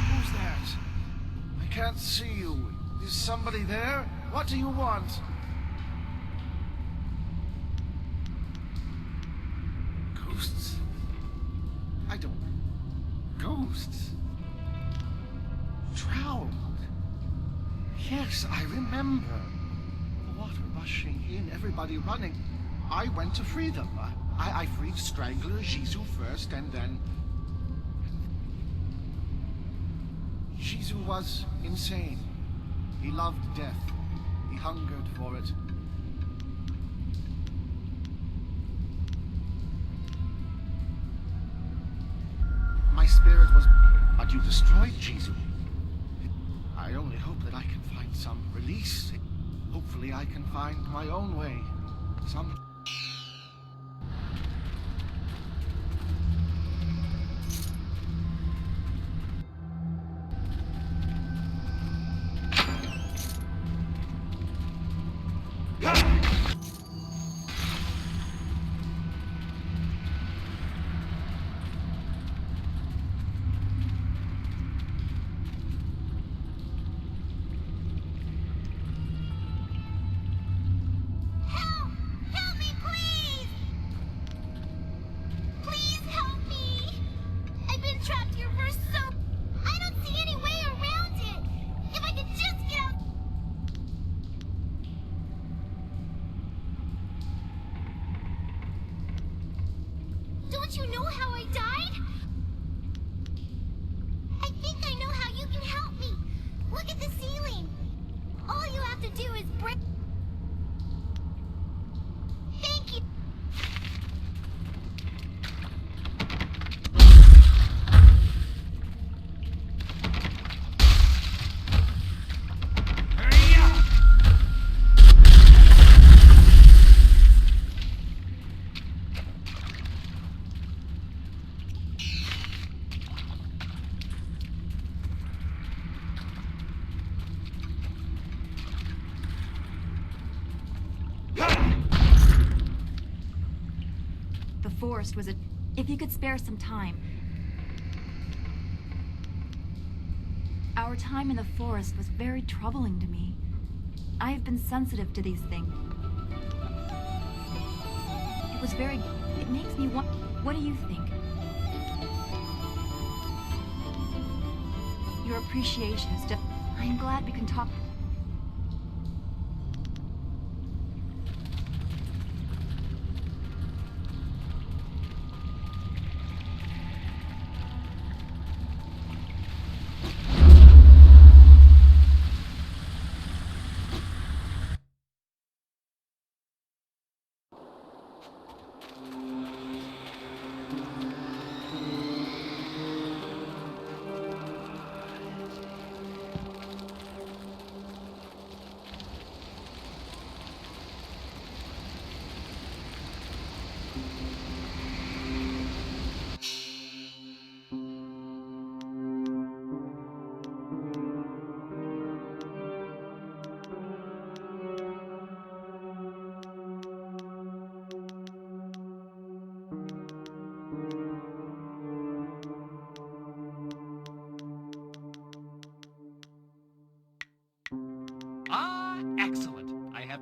Who's that? I can't see you. Is somebody there? What do you want? Ghosts? I don't... Ghosts? Drowned? Yes, I remember. The water rushing in, everybody running. I went to free them. I freed Strangler, Jizu first, and then... Jizu was insane. He loved death. He hungered for it. My spirit was... But you destroyed Jizu. I only hope that I can find some release. Hopefully I can find my own way. Some... Help me, please! Please help me! I've been trapped here for so... I don't see any way around it! If I could just get out... Don't you know how I died? I think I know how you can help me. Look at the ceiling. All you have to do is break... Thank you. The forest was a... If you could spare some time. Our time in the forest was very troubling to me. I have been sensitive to these things. It was very... It makes me want... What do you think? Your appreciation is just... I am glad we can talk...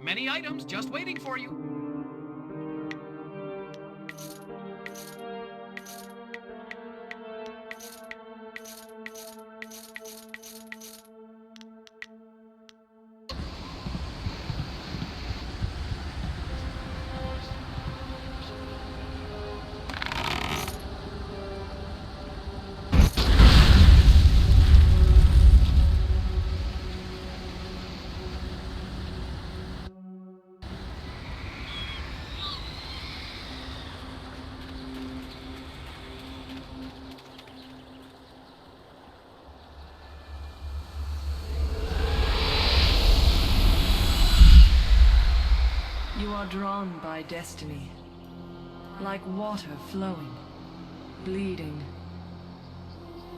Many items just waiting for you. You are drawn by destiny, like water flowing, bleeding.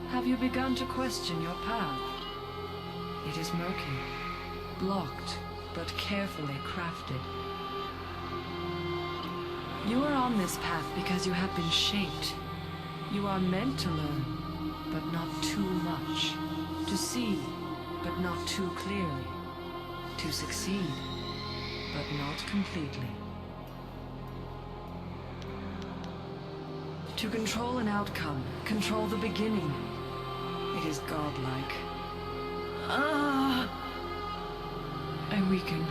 Have you begun to question your path? It is murky, blocked, but carefully crafted. You are on this path because you have been shaped. You are meant to learn, but not too much. To see, but not too clearly. To succeed, but not completely. To control an outcome, control the beginning. It is godlike. I weaken.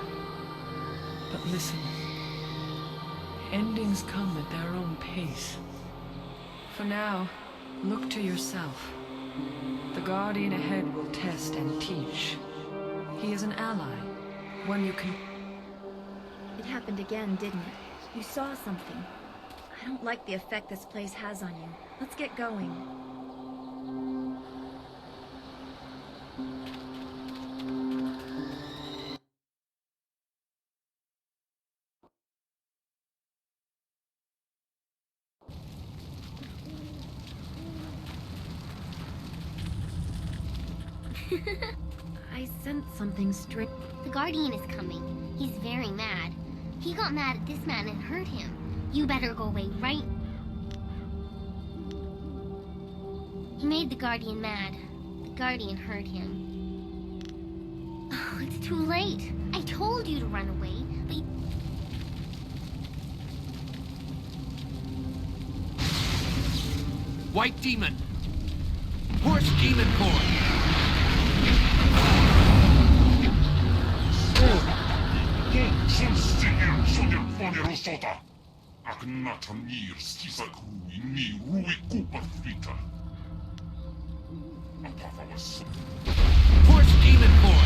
But listen. Endings come at their own pace. For now, look to yourself. The Guardian ahead will test and teach. He is an ally, one you can... It happened again, didn't it? You saw something. I don't like the effect this place has on you. Let's get going. I sensed something strange. The Guardian is coming. He's very mad. He got mad at this man and hurt him. You better go away right... He made the Guardian mad. The Guardian hurt him. Oh, it's too late. I told you to run away, but... White Demon! Horse Demon form! Horse Demon form!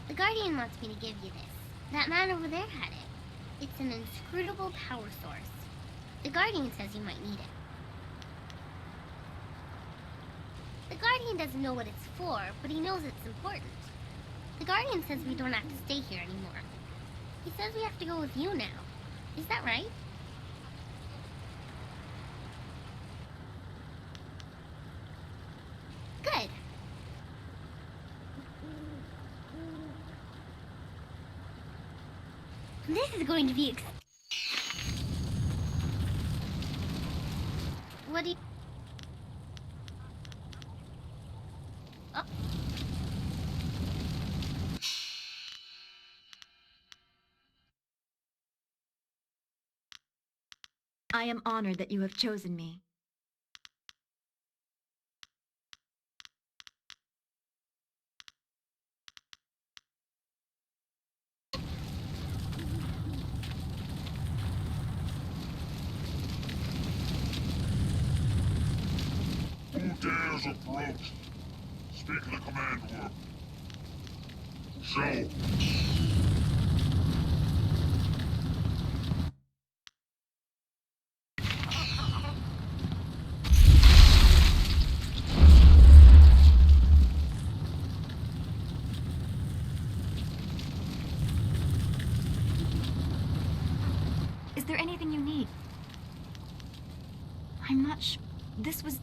The Guardian wants me to give you this. That man over there had it. It's an inscrutable power source. The Guardian says you might need it. The Guardian doesn't know what it's for, but he knows it's important. The Guardian says we don't have to stay here anymore. He says we have to go with you now. Is that right? Good. This is going to be what do you... Oh. I am honored that you have chosen me. Who dares approach? Speak the command word. Show. Is there anything you need? I'm not sure. This was...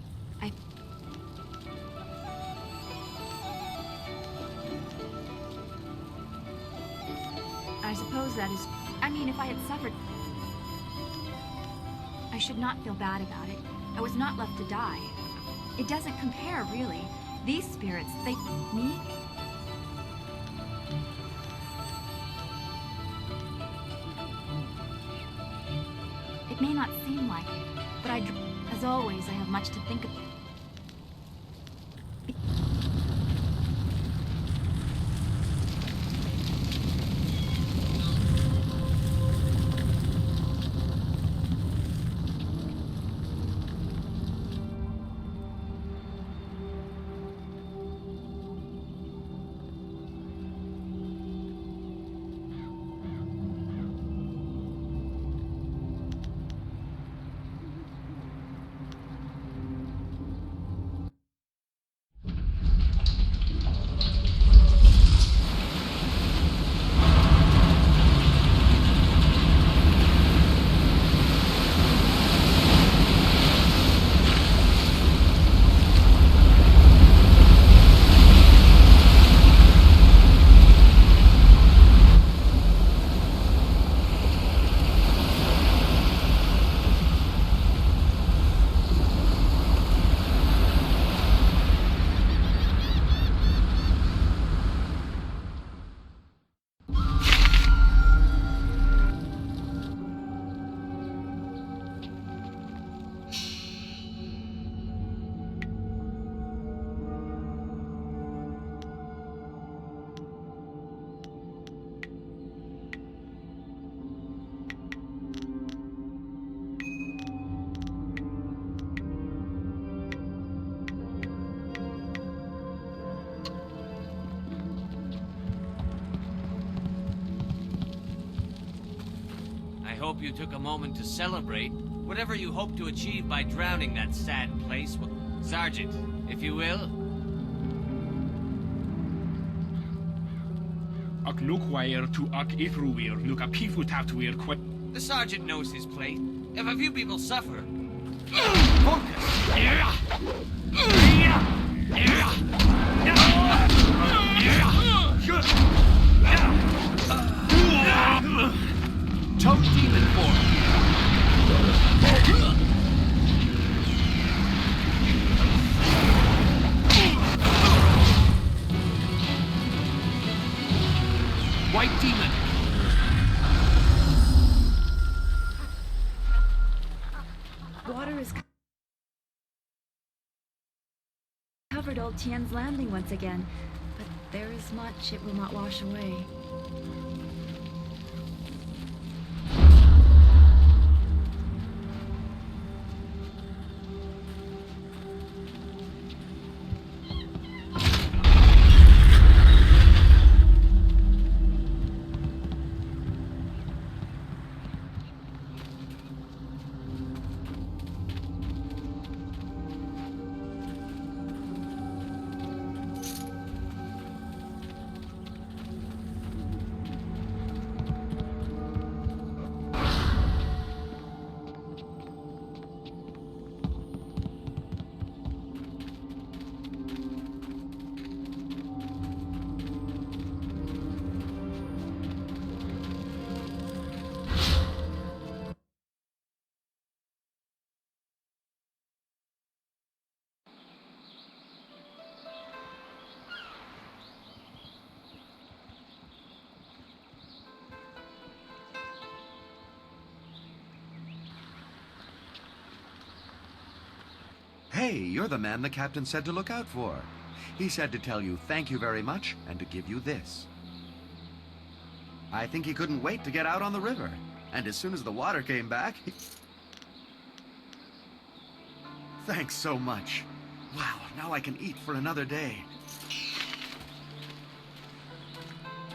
I suppose that is... I mean, if I had suffered... I should not feel bad about it. I was not left to die. It doesn't compare, really. These spirits, they... Me? It may not seem like it, but as always, I have much to think about. I hope you took a moment to celebrate. Whatever you hope to achieve by drowning that sad place will... Sergeant, if you will. The sergeant knows his place. If a few people suffer... Toad demon form. White demon. Water is covered Old Tian's landing once again, but there is much it will not wash away. Hey, you're the man the captain said to look out for. He said to tell you thank you very much and to give you this. I think he couldn't wait to get out on the river. And as soon as the water came back, Thanks so much. Wow, now I can eat for another day.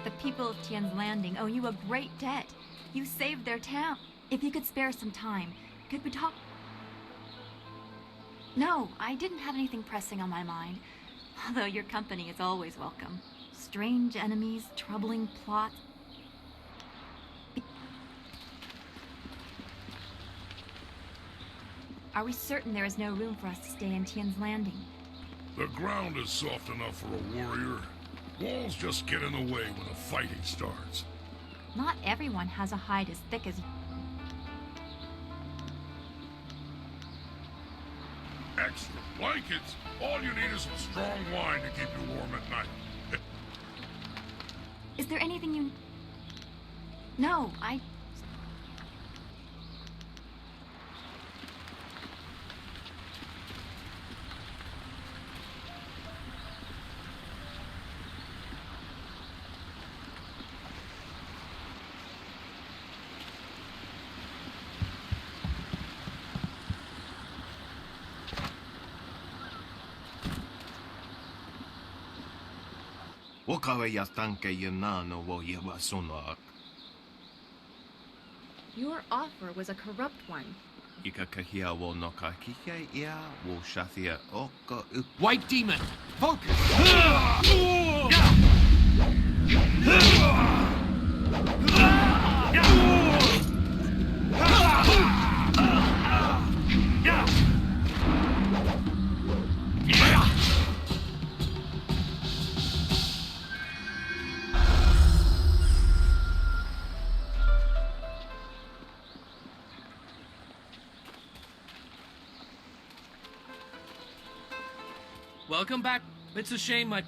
The people of Tian's Landing owe you a great debt. You saved their town. If you could spare some time, could we talk? No, I didn't have anything pressing on my mind. Although your company is always welcome. Strange enemies, troubling plots. Are we certain there is no room for us to stay in Tian's Landing? The ground is soft enough for a warrior. Walls just get in the way when the fighting starts. Not everyone has a hide as thick as you. Extra blankets? All you need is some strong wine to keep you warm at night. Is there anything you... No, I... Your offer was a corrupt one. White demon, focus! Welcome back. It's a shame my...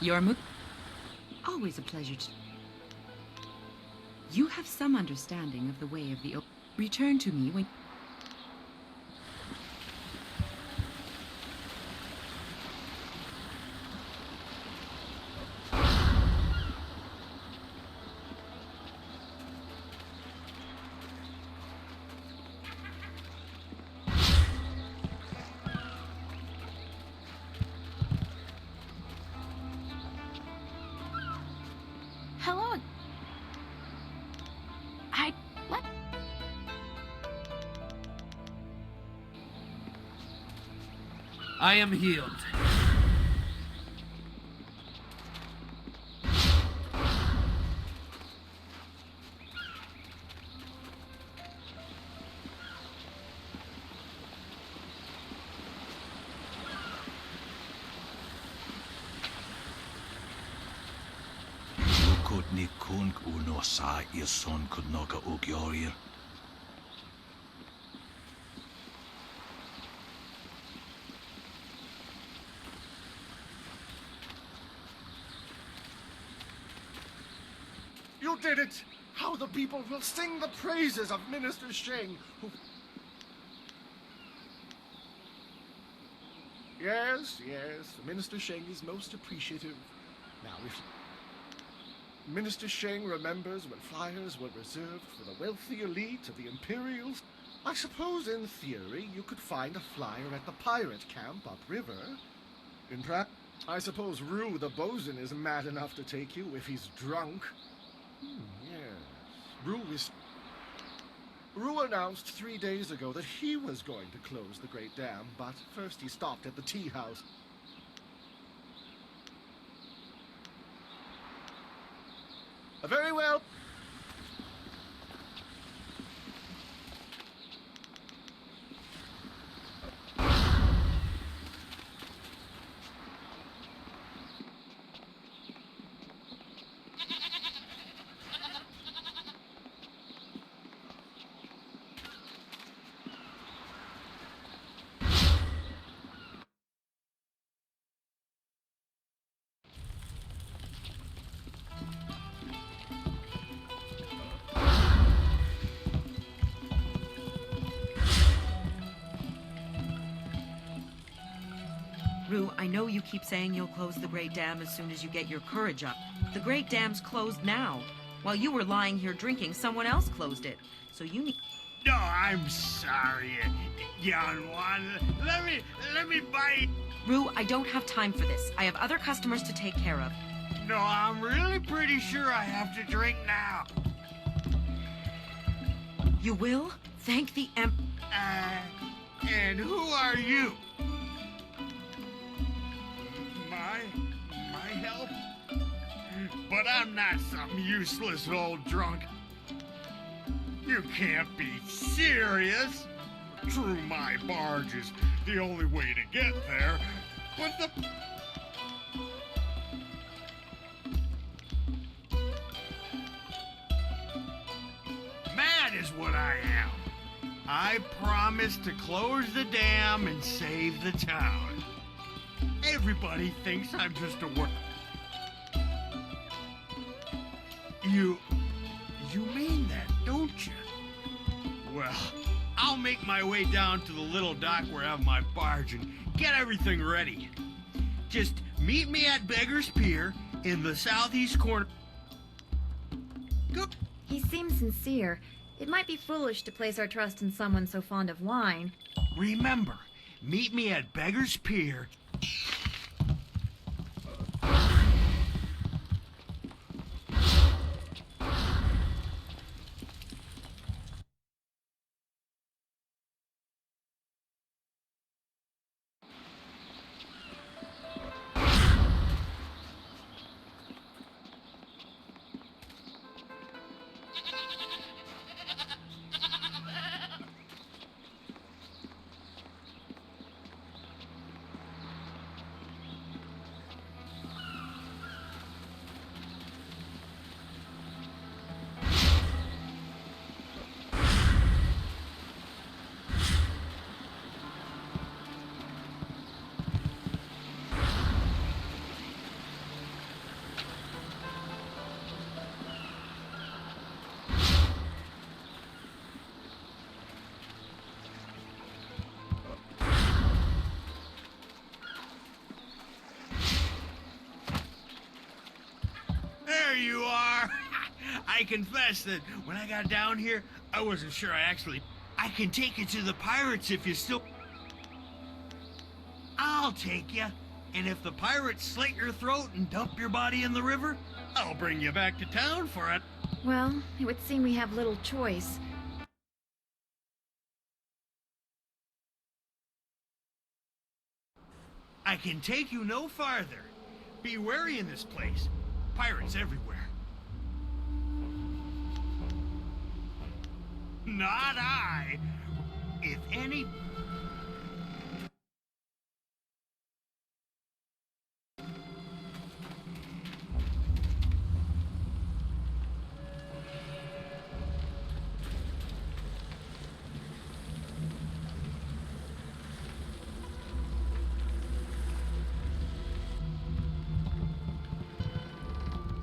Your mood? Always a pleasure to... You have some understanding of the way of the... Return to me when... Hello. What? I am healed. Ni kung uno sa ison kudnoka ugyorir. You did it! How the people will sing the praises of Minister Sheng, who... Yes, Minister Sheng is most appreciative. Now, if... Minister Sheng remembers when flyers were reserved for the wealthy elite of the Imperials. I suppose, in theory, you could find a flyer at the pirate camp upriver. In practice, I suppose Rue the bosun is mad enough to take you if he's drunk. Yes. Rue announced 3 days ago that he was going to close the Great Dam, but first he stopped at the tea house. Very well. Rue, I know you keep saying you'll close the Great Dam as soon as you get your courage up. The Great Dam's closed now. While you were lying here drinking, someone else closed it. So you need... No, I'm sorry, young one. Let me buy... Rue, I don't have time for this. I have other customers to take care of. No, I'm really pretty sure I have to drink now. You will? Thank the And who are you? My help? But I'm not some useless old drunk. You can't be serious. True, my barge is the only way to get there. But the... Mad is what I am. I promised to close the dam and save the town. Everybody thinks I'm just a work. You mean that, don't you? Well, I'll make my way down to the little dock where I have my barge and get everything ready. Just meet me at Beggar's Pier in the southeast corner. Go. He seems sincere. It might be foolish to place our trust in someone so fond of wine. Remember, meet me at Beggar's Pier. There you are. I confess that when I got down here, I wasn't sure I can take you to the pirates if you still... I'll take you. And if the pirates slit your throat and dump your body in the river, I'll bring you back to town for it. Well, it would seem we have little choice. I can take you no farther. Be wary in this place. Pirates everywhere. Not I. If any...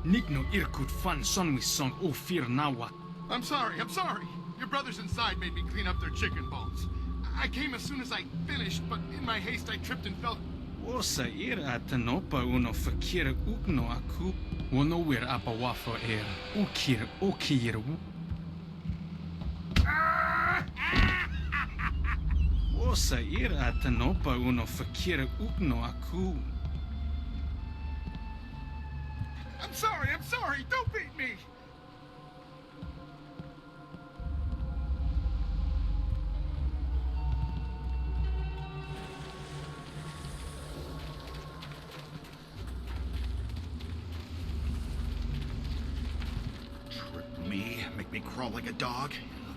Nikno irkut fan son song o fear nawa. I'm sorry. Your brothers inside made me clean up their chicken bones. I came as soon as I finished, but in my haste I tripped and fell. Osa ira atanopa uno fakir ukno aku. Wono wir apa wafo Ukir okir. Osa ira atanopa uno fakir ukno aku. I'm sorry. Don't beat me. Trip me, make me crawl like a dog.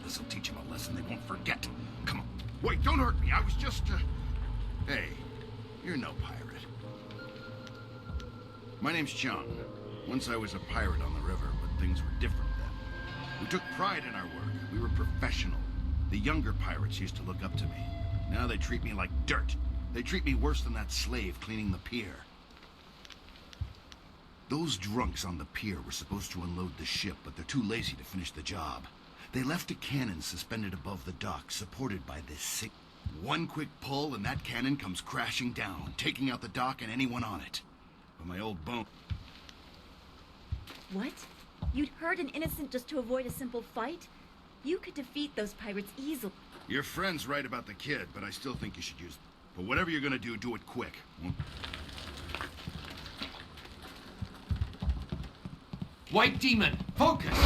This'll teach him a lesson they won't forget. Come on. Wait, don't hurt me. I was just, Hey, you're no pirate. My name's John. Once I was a pirate on the river, but things were different then. We took pride in our work. We were professional. The younger pirates used to look up to me. Now they treat me like dirt. They treat me worse than that slave cleaning the pier. Those drunks on the pier were supposed to unload the ship, but they're too lazy to finish the job. They left a cannon suspended above the dock, supported by this sick... One quick pull and that cannon comes crashing down, taking out the dock and anyone on it. But my old bone... What? You'd hurt an innocent just to avoid a simple fight? You could defeat those pirates easily. Your friend's right about the kid, but I still think you should use it. But whatever you're gonna do it quick. White Demon, focus!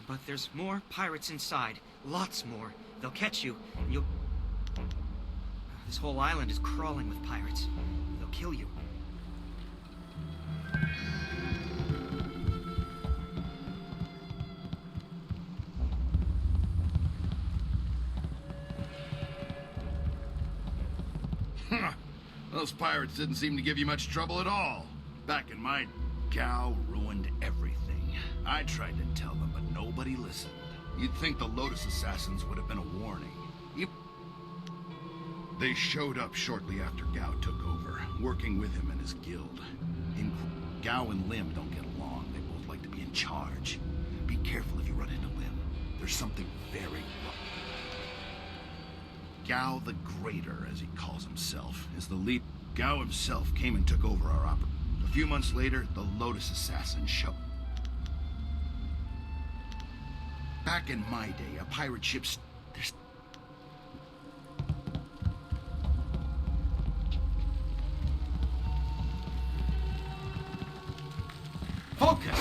But there's more pirates inside. Lots more. They'll catch you, and you'll... This whole island is crawling with pirates. They'll kill you. Those pirates didn't seem to give you much trouble at all. Back in my... Gao ruined everything. I tried to tell them, but nobody listened. You'd think the Lotus Assassins would have been a warning. They showed up shortly after Gao took over, working with him and his guild. Gao and Lim don't get along. They both like to be in charge. Be careful if you run into Lim. There's something very wrong. Gao the Greater, as he calls himself, is the lead. Gao himself came and took over our operation. A few months later, the Lotus Assassins showed. Back in my day, a pirate ship... Focus!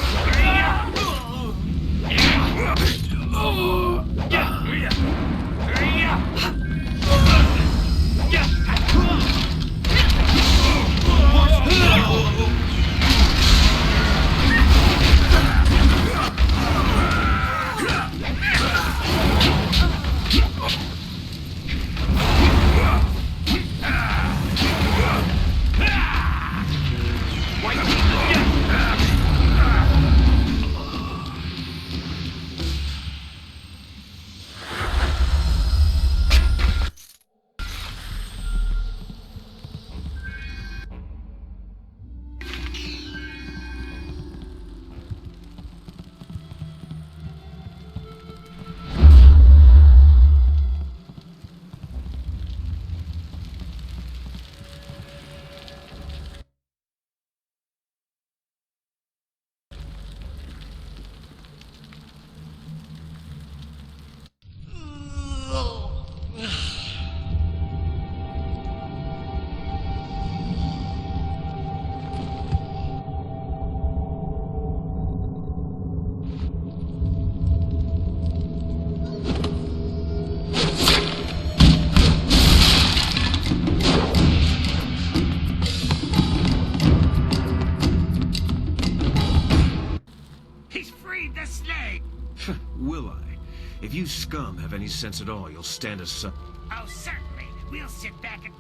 Will I? If you scum have any sense at all, you'll stand aside. Oh, certainly. We'll sit back and...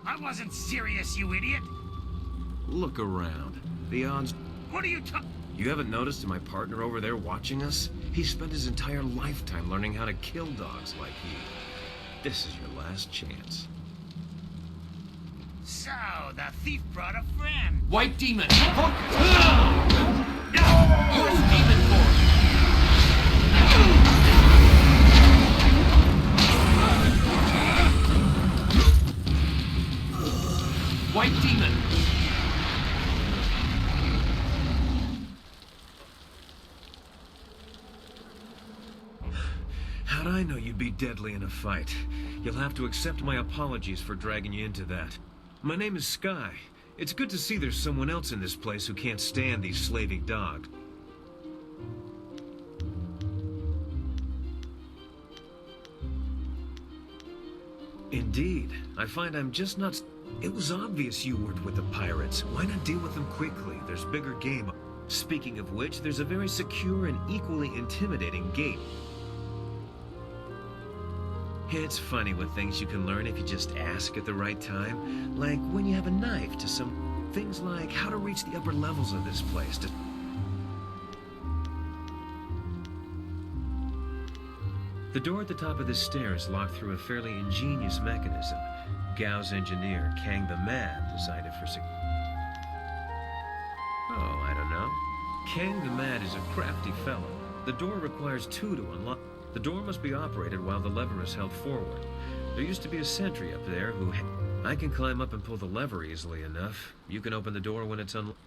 I wasn't serious, you idiot. Look around. The odds... What are you talking... You haven't noticed my partner over there watching us? He spent his entire lifetime learning how to kill dogs like you. This is your last chance. So, the thief brought a friend. White Demon, focus! Horse Demon form! White Demon! How'd I know you'd be deadly in a fight? You'll have to accept my apologies for dragging you into that. My name is Sky. It's good to see there's someone else in this place who can't stand these slaving dogs. Indeed. I find I'm just not... It was obvious you worked with the pirates. Why not deal with them quickly? There's bigger game. Speaking of which, there's a very secure and equally intimidating gate. It's funny what things you can learn if you just ask at the right time. Like when you have a knife to some... Things like how to reach the upper levels of this place to... The door at the top of this stair is locked through a fairly ingenious mechanism. Gao's engineer, Kang the Mad, designed it for Oh, I don't know. Kang the Mad is a crafty fellow. The door requires two to unlock. The door must be operated while the lever is held forward. There used to be a sentry up there who... I can climb up and pull the lever easily enough. You can open the door when it's unlocked.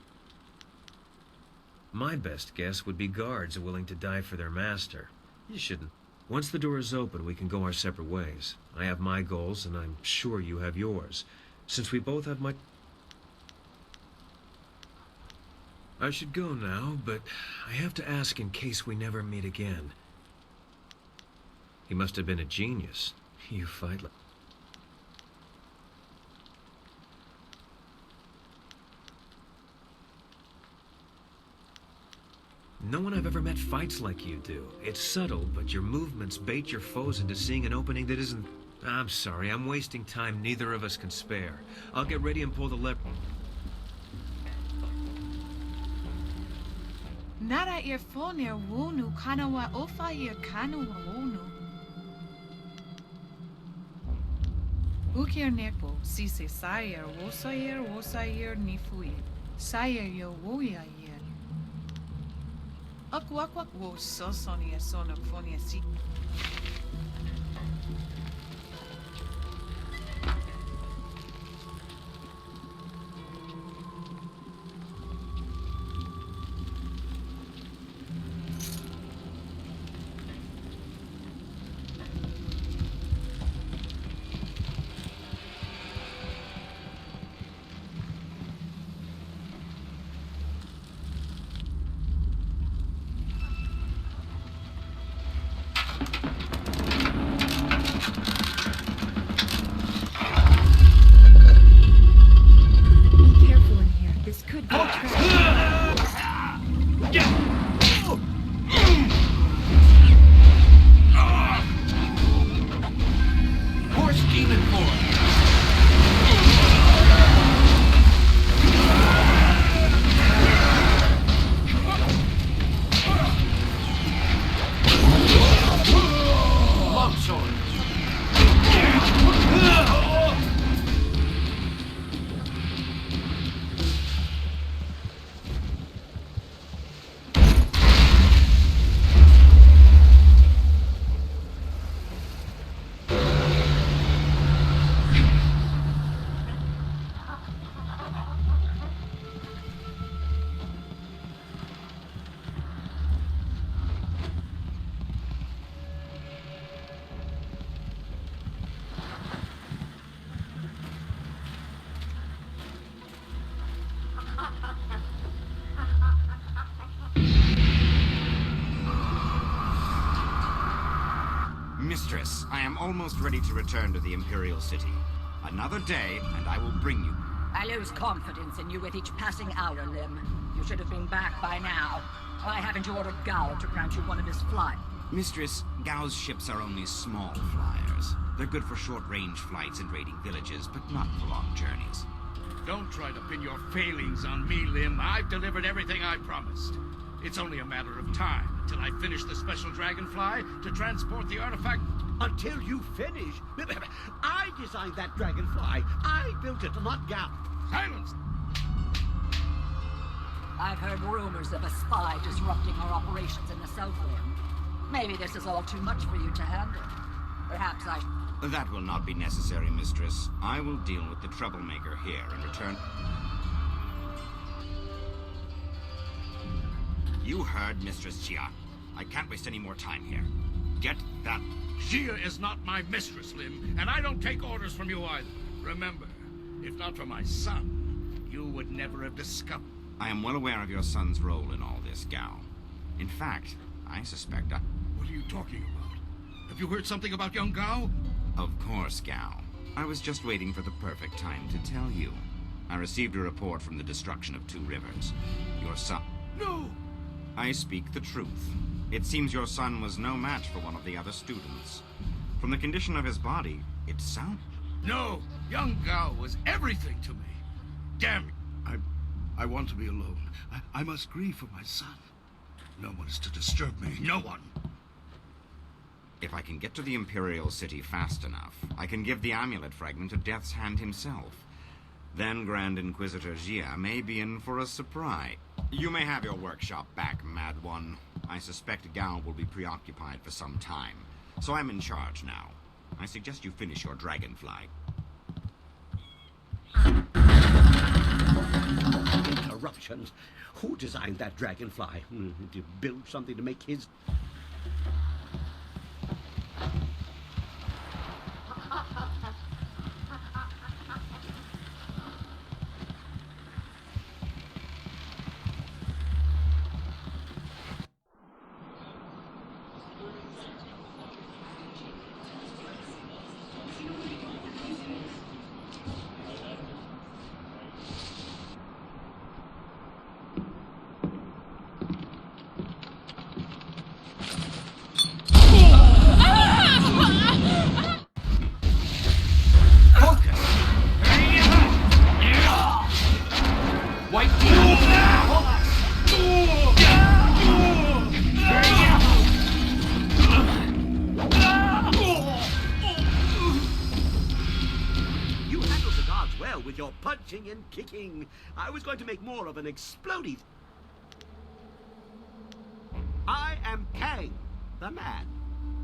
My best guess would be guards willing to die for their master. You shouldn't. Once the door is open, we can go our separate ways. I have my goals, and I'm sure you have yours. Since we both have my... I should go now, but I have to ask in case we never meet again. He must have been a genius. You fight like... No one I've ever met fights like you do. It's subtle, but your movements bait your foes into seeing an opening that isn't... I'm sorry, I'm wasting time neither of us can spare. I'll get ready and pull the lever. Nara earphone wonu kanawa ofa ear kanawa wonu. Ukir nepo sise sayer wosayer nifui. Sayer yo woya yer. Akwakwak wo sosonia sona fonia si. Mistress, I am almost ready to return to the Imperial City. Another day, and I will bring you. I lose confidence in you with each passing hour, Lim. You should have been back by now. Why haven't you ordered Gao to grant you one of his flights? Mistress, Gao's ships are only small flyers. They're good for short-range flights and raiding villages, but not for long journeys. Don't try to pin your failings on me, Lim. I've delivered everything I promised. It's only a matter of time until I finish the special dragonfly to transport the artifact. Until you finish? I designed that dragonfly. I built it, not Gao. Silence! I've heard rumors of a spy disrupting our operations in the Southland. Maybe this is all too much for you to handle. Perhaps I... That will not be necessary, Mistress. I will deal with the troublemaker here in return. You heard Mistress Xia. I can't waste any more time here. Get that... Xia is not my mistress, Lim, and I don't take orders from you either. Remember, if not for my son, you would never have discovered... I am well aware of your son's role in all this, Gao. In fact, I suspect What are you talking about? Have you heard something about young Gao? Of course, Gao. I was just waiting for the perfect time to tell you. I received a report from the destruction of 2 rivers. Your son... No! I speak the truth. It seems your son was no match for one of the other students. From the condition of his body, it sounds... No! Young Gao was everything to me. Damn it! I want to be alone. I must grieve for my son. No one is to disturb me. No one! If I can get to the Imperial City fast enough, I can give the amulet fragment to Death's Hand himself. Then Grand Inquisitor Jia may be in for a surprise. You may have your workshop back, Mad One. I suspect Gao will be preoccupied for some time, so I'm in charge now. I suggest you finish your dragonfly. Interruptions. Who designed that dragonfly? Did you build something to make his... with your punching and kicking. I was going to make more of an explodey. I am Kang, the man.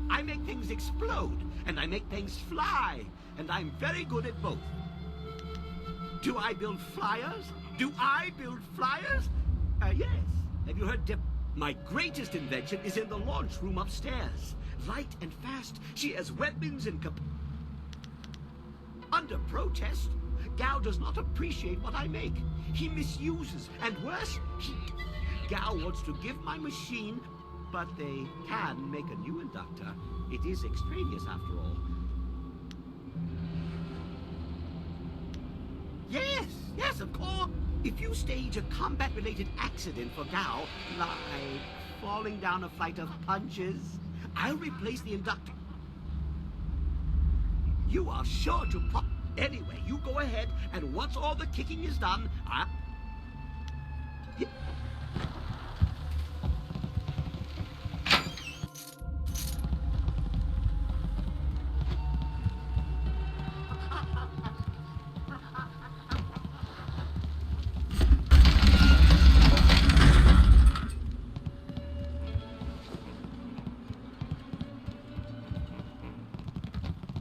I make things explode, and I make things fly, and I'm very good at both. Do I build flyers? Do I build flyers? Yes. Have you heard My greatest invention is in the launch room upstairs. Light and fast, she has weapons and Under protest, Gao does not appreciate what I make. He misuses, and worse, Gao wants to give my machine, but they can make a new inductor. It is extraneous after all. Yes, of course. If you stage a combat-related accident for Gao, like falling down a flight of punches, I'll replace the inductor. You are sure to pop. Anyway, you go ahead, and once all the kicking is done,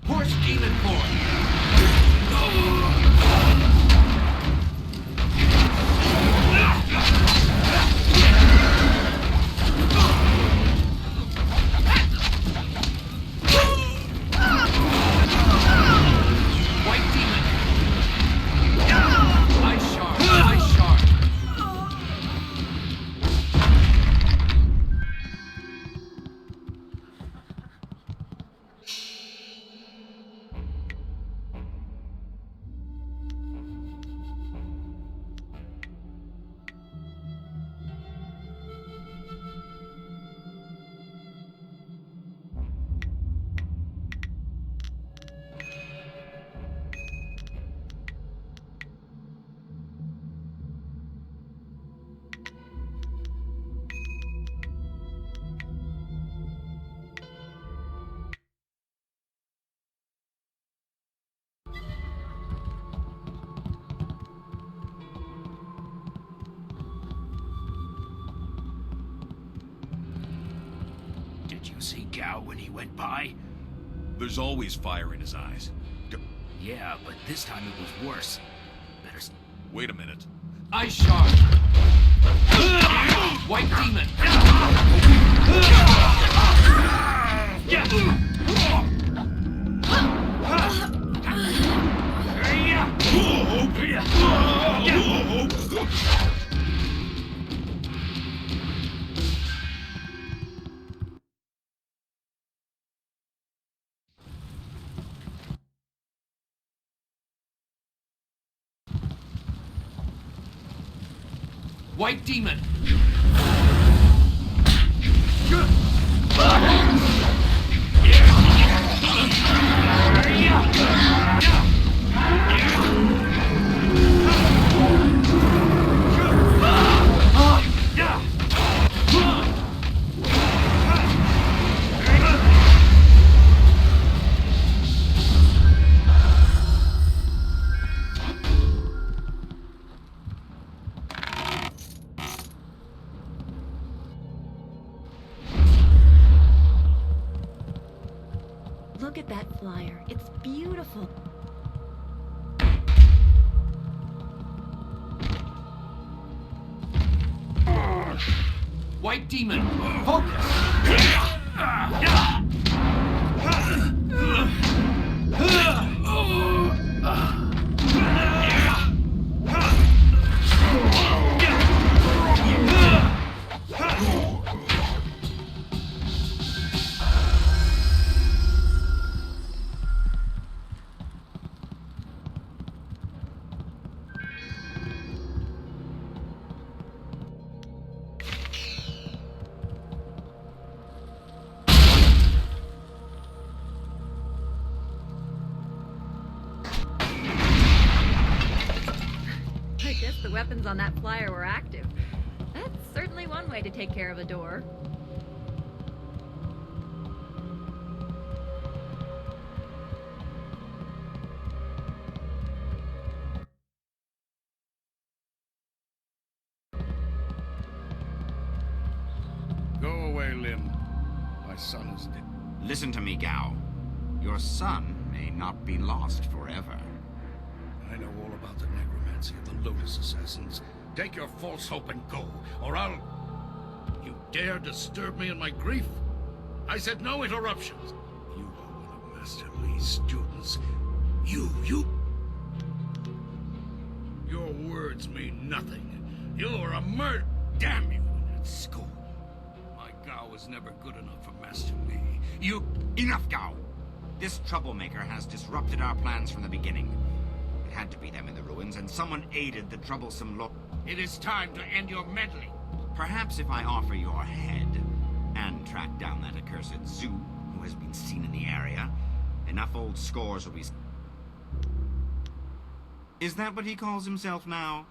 Horse demon form! Did you see Gao when he went by? There's always fire in his eyes. Yeah, but this time it was worse. Better... Wait a minute. Ice Shard! White Demon! White Demon! at that flyer. It's beautiful. White demon, focus! I guess the weapons on that flyer were active. That's certainly one way to take care of a door. Go away, Lim. My son is dead. Listen to me, Gao. Your son may not be lost forever. I know all about the necromancy of the Lotus Assassins. Take your false hope and go, or I'll... You dare disturb me in my grief? I said no interruptions. You are one of Master Li's students. You... Your words mean nothing. You're a murder... Damn you! At school. My Gao was never good enough for Master Li. You... Enough, Gao! This troublemaker has disrupted our plans from the beginning. It had to be them in the ruins, and someone aided the troublesome It is time to end your meddling. Perhaps if I offer your head, and track down that accursed Zhu, who has been seen in the area, enough old scores will be... Is that what he calls himself now?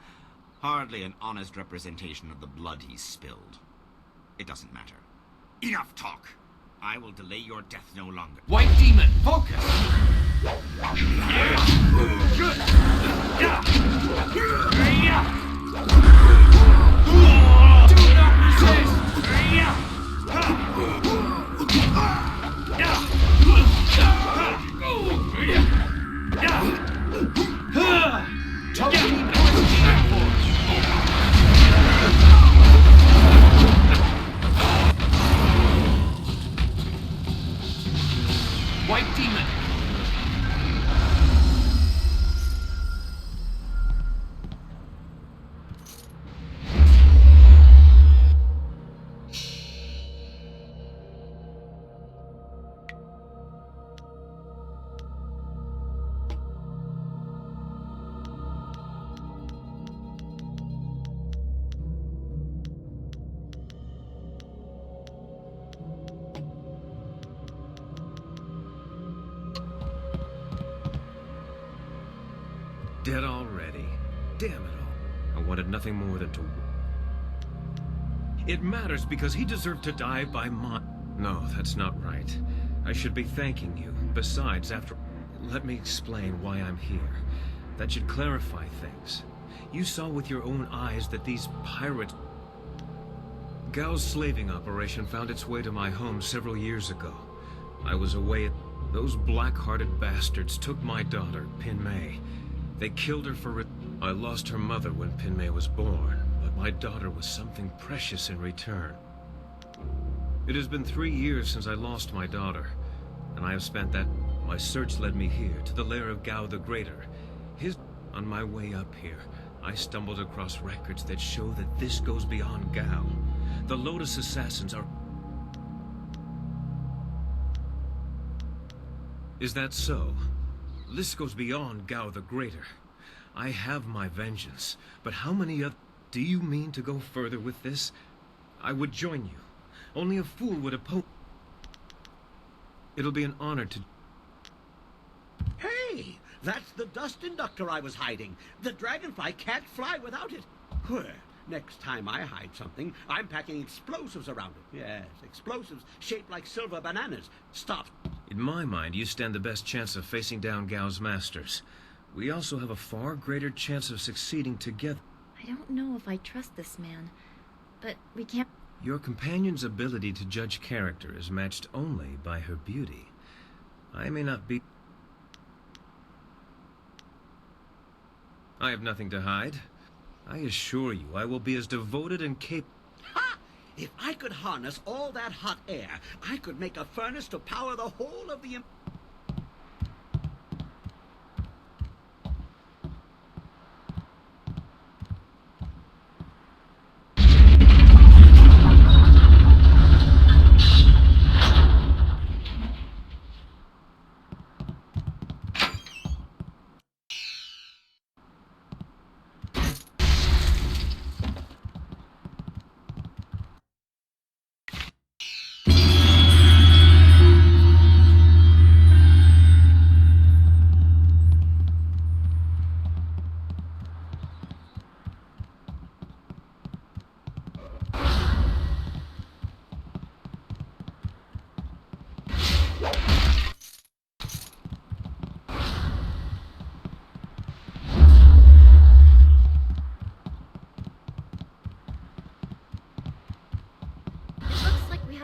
Hardly an honest representation of the blood he's spilled. It doesn't matter. Enough talk! I will delay your death no longer. White demon, focus! Do not resist! White demon! Dead already. Damn it all. I wanted nothing more than to... It matters because he deserved to die by my... No, that's not right. I should be thanking you. Besides, after... Let me explain why I'm here. That should clarify things. You saw with your own eyes that these pirates... Gao's slaving operation found its way to my home several years ago. I was away at... Those black-hearted bastards took my daughter, Pin Mei. They killed her for it. I lost her mother when Pin Mei was born, but my daughter was something precious in return. It has been 3 years since I lost my daughter, and I have spent that... My search led me here, to the lair of Gao the Greater. On my way up here, I stumbled across records that show that this goes beyond Gao. The Lotus Assassins are... Is that so? This goes beyond Gao the Greater. I have my vengeance, but how many other... Do you mean to go further with this? I would join you. Only a fool would oppose... It'll be an honor to... Hey! That's the dust inductor I was hiding. The dragonfly can't fly without it. Next time I hide something, I'm packing explosives around it. Yes, explosives shaped like silver bananas. Stop. In my mind, you stand the best chance of facing down Gao's masters. We also have a far greater chance of succeeding together. I don't know if I trust this man, but we can't... Your companion's ability to judge character is matched only by her beauty. I may not be... I have nothing to hide. I assure you, I will be as devoted and capable... Ha! If I could harness all that hot air, I could make a furnace to power the whole of the...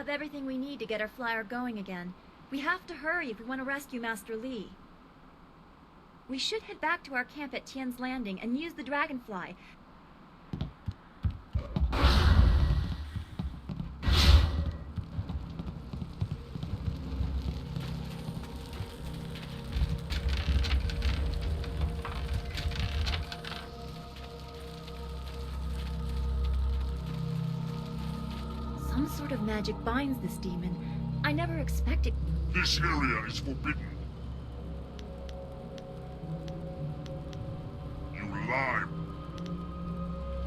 Everything we need to get our flyer going again. We have to hurry if we want to rescue Master Li. We should head back to our camp at Tian's Landing and use the dragonfly. Some sort of magic binds this demon. I never expected... This area is forbidden. You lie.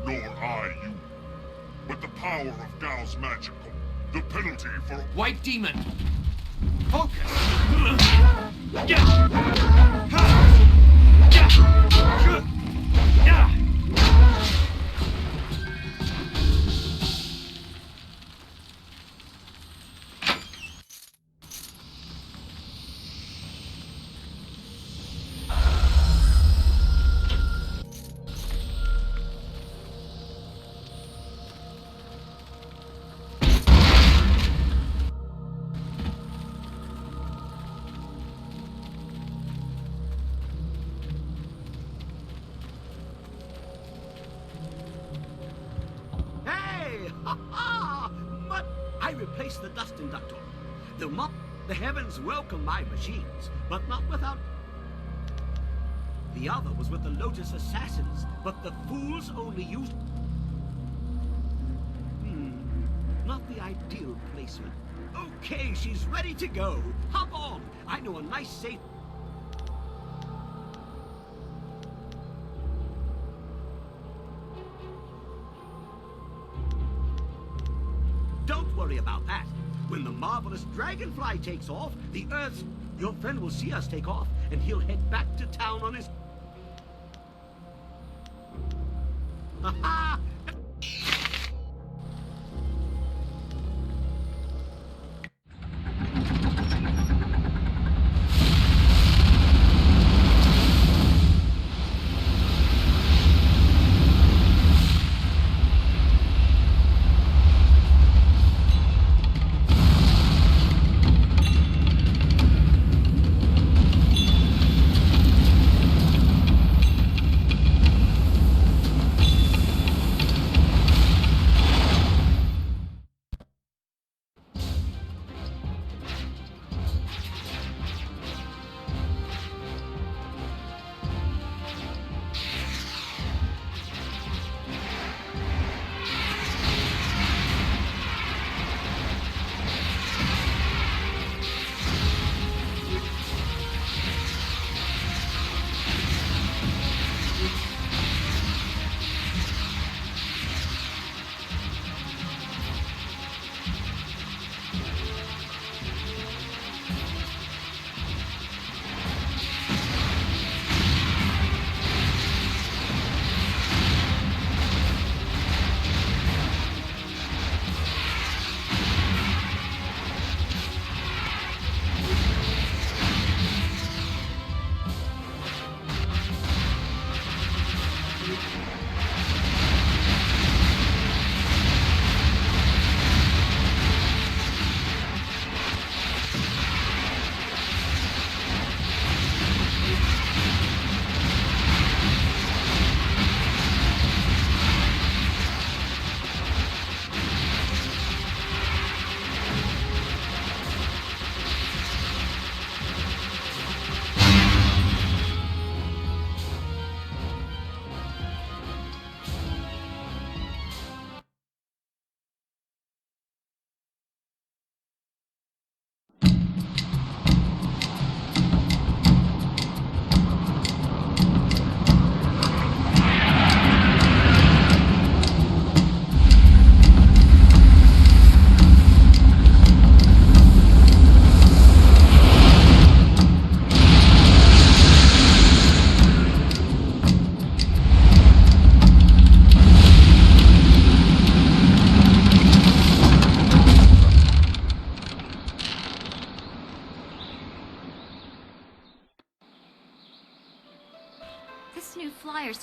Nor I you. But the power of Gao's magic. The penalty for... White demon! Focus! But I replaced the dust inductor. The heavens welcome my machines, but not without... The other was with the Lotus Assassins, but the fools only used... Not the ideal placement. Okay, she's ready to go. Hop on. I know a nice safe... Don't worry about that. When the marvelous dragonfly takes off, the Earth's... Your friend will see us take off, and he'll head back to town on his... Ha-ha!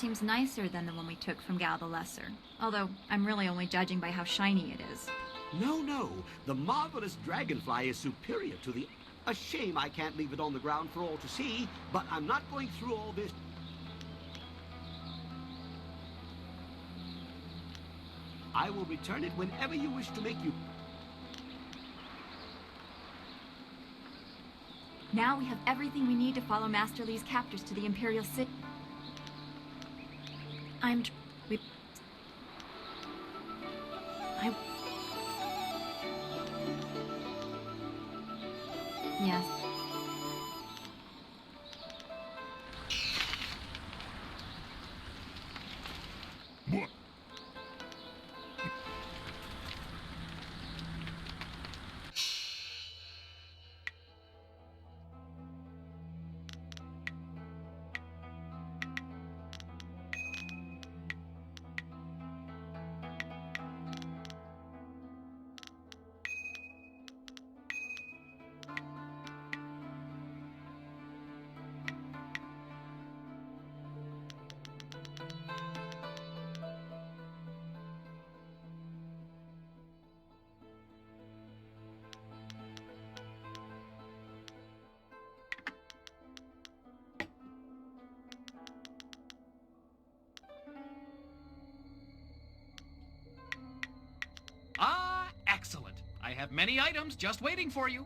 seems nicer than the one we took from Gal the Lesser. Although, I'm really only judging by how shiny it is. No. The marvelous dragonfly is superior to the... A shame I can't leave it on the ground for all to see, but I'm not going through all this... I will return it whenever you wish to make you... Now we have everything we need to follow Master Li's captors to the Imperial City. Yes. What? Ah, excellent. I have many items just waiting for you.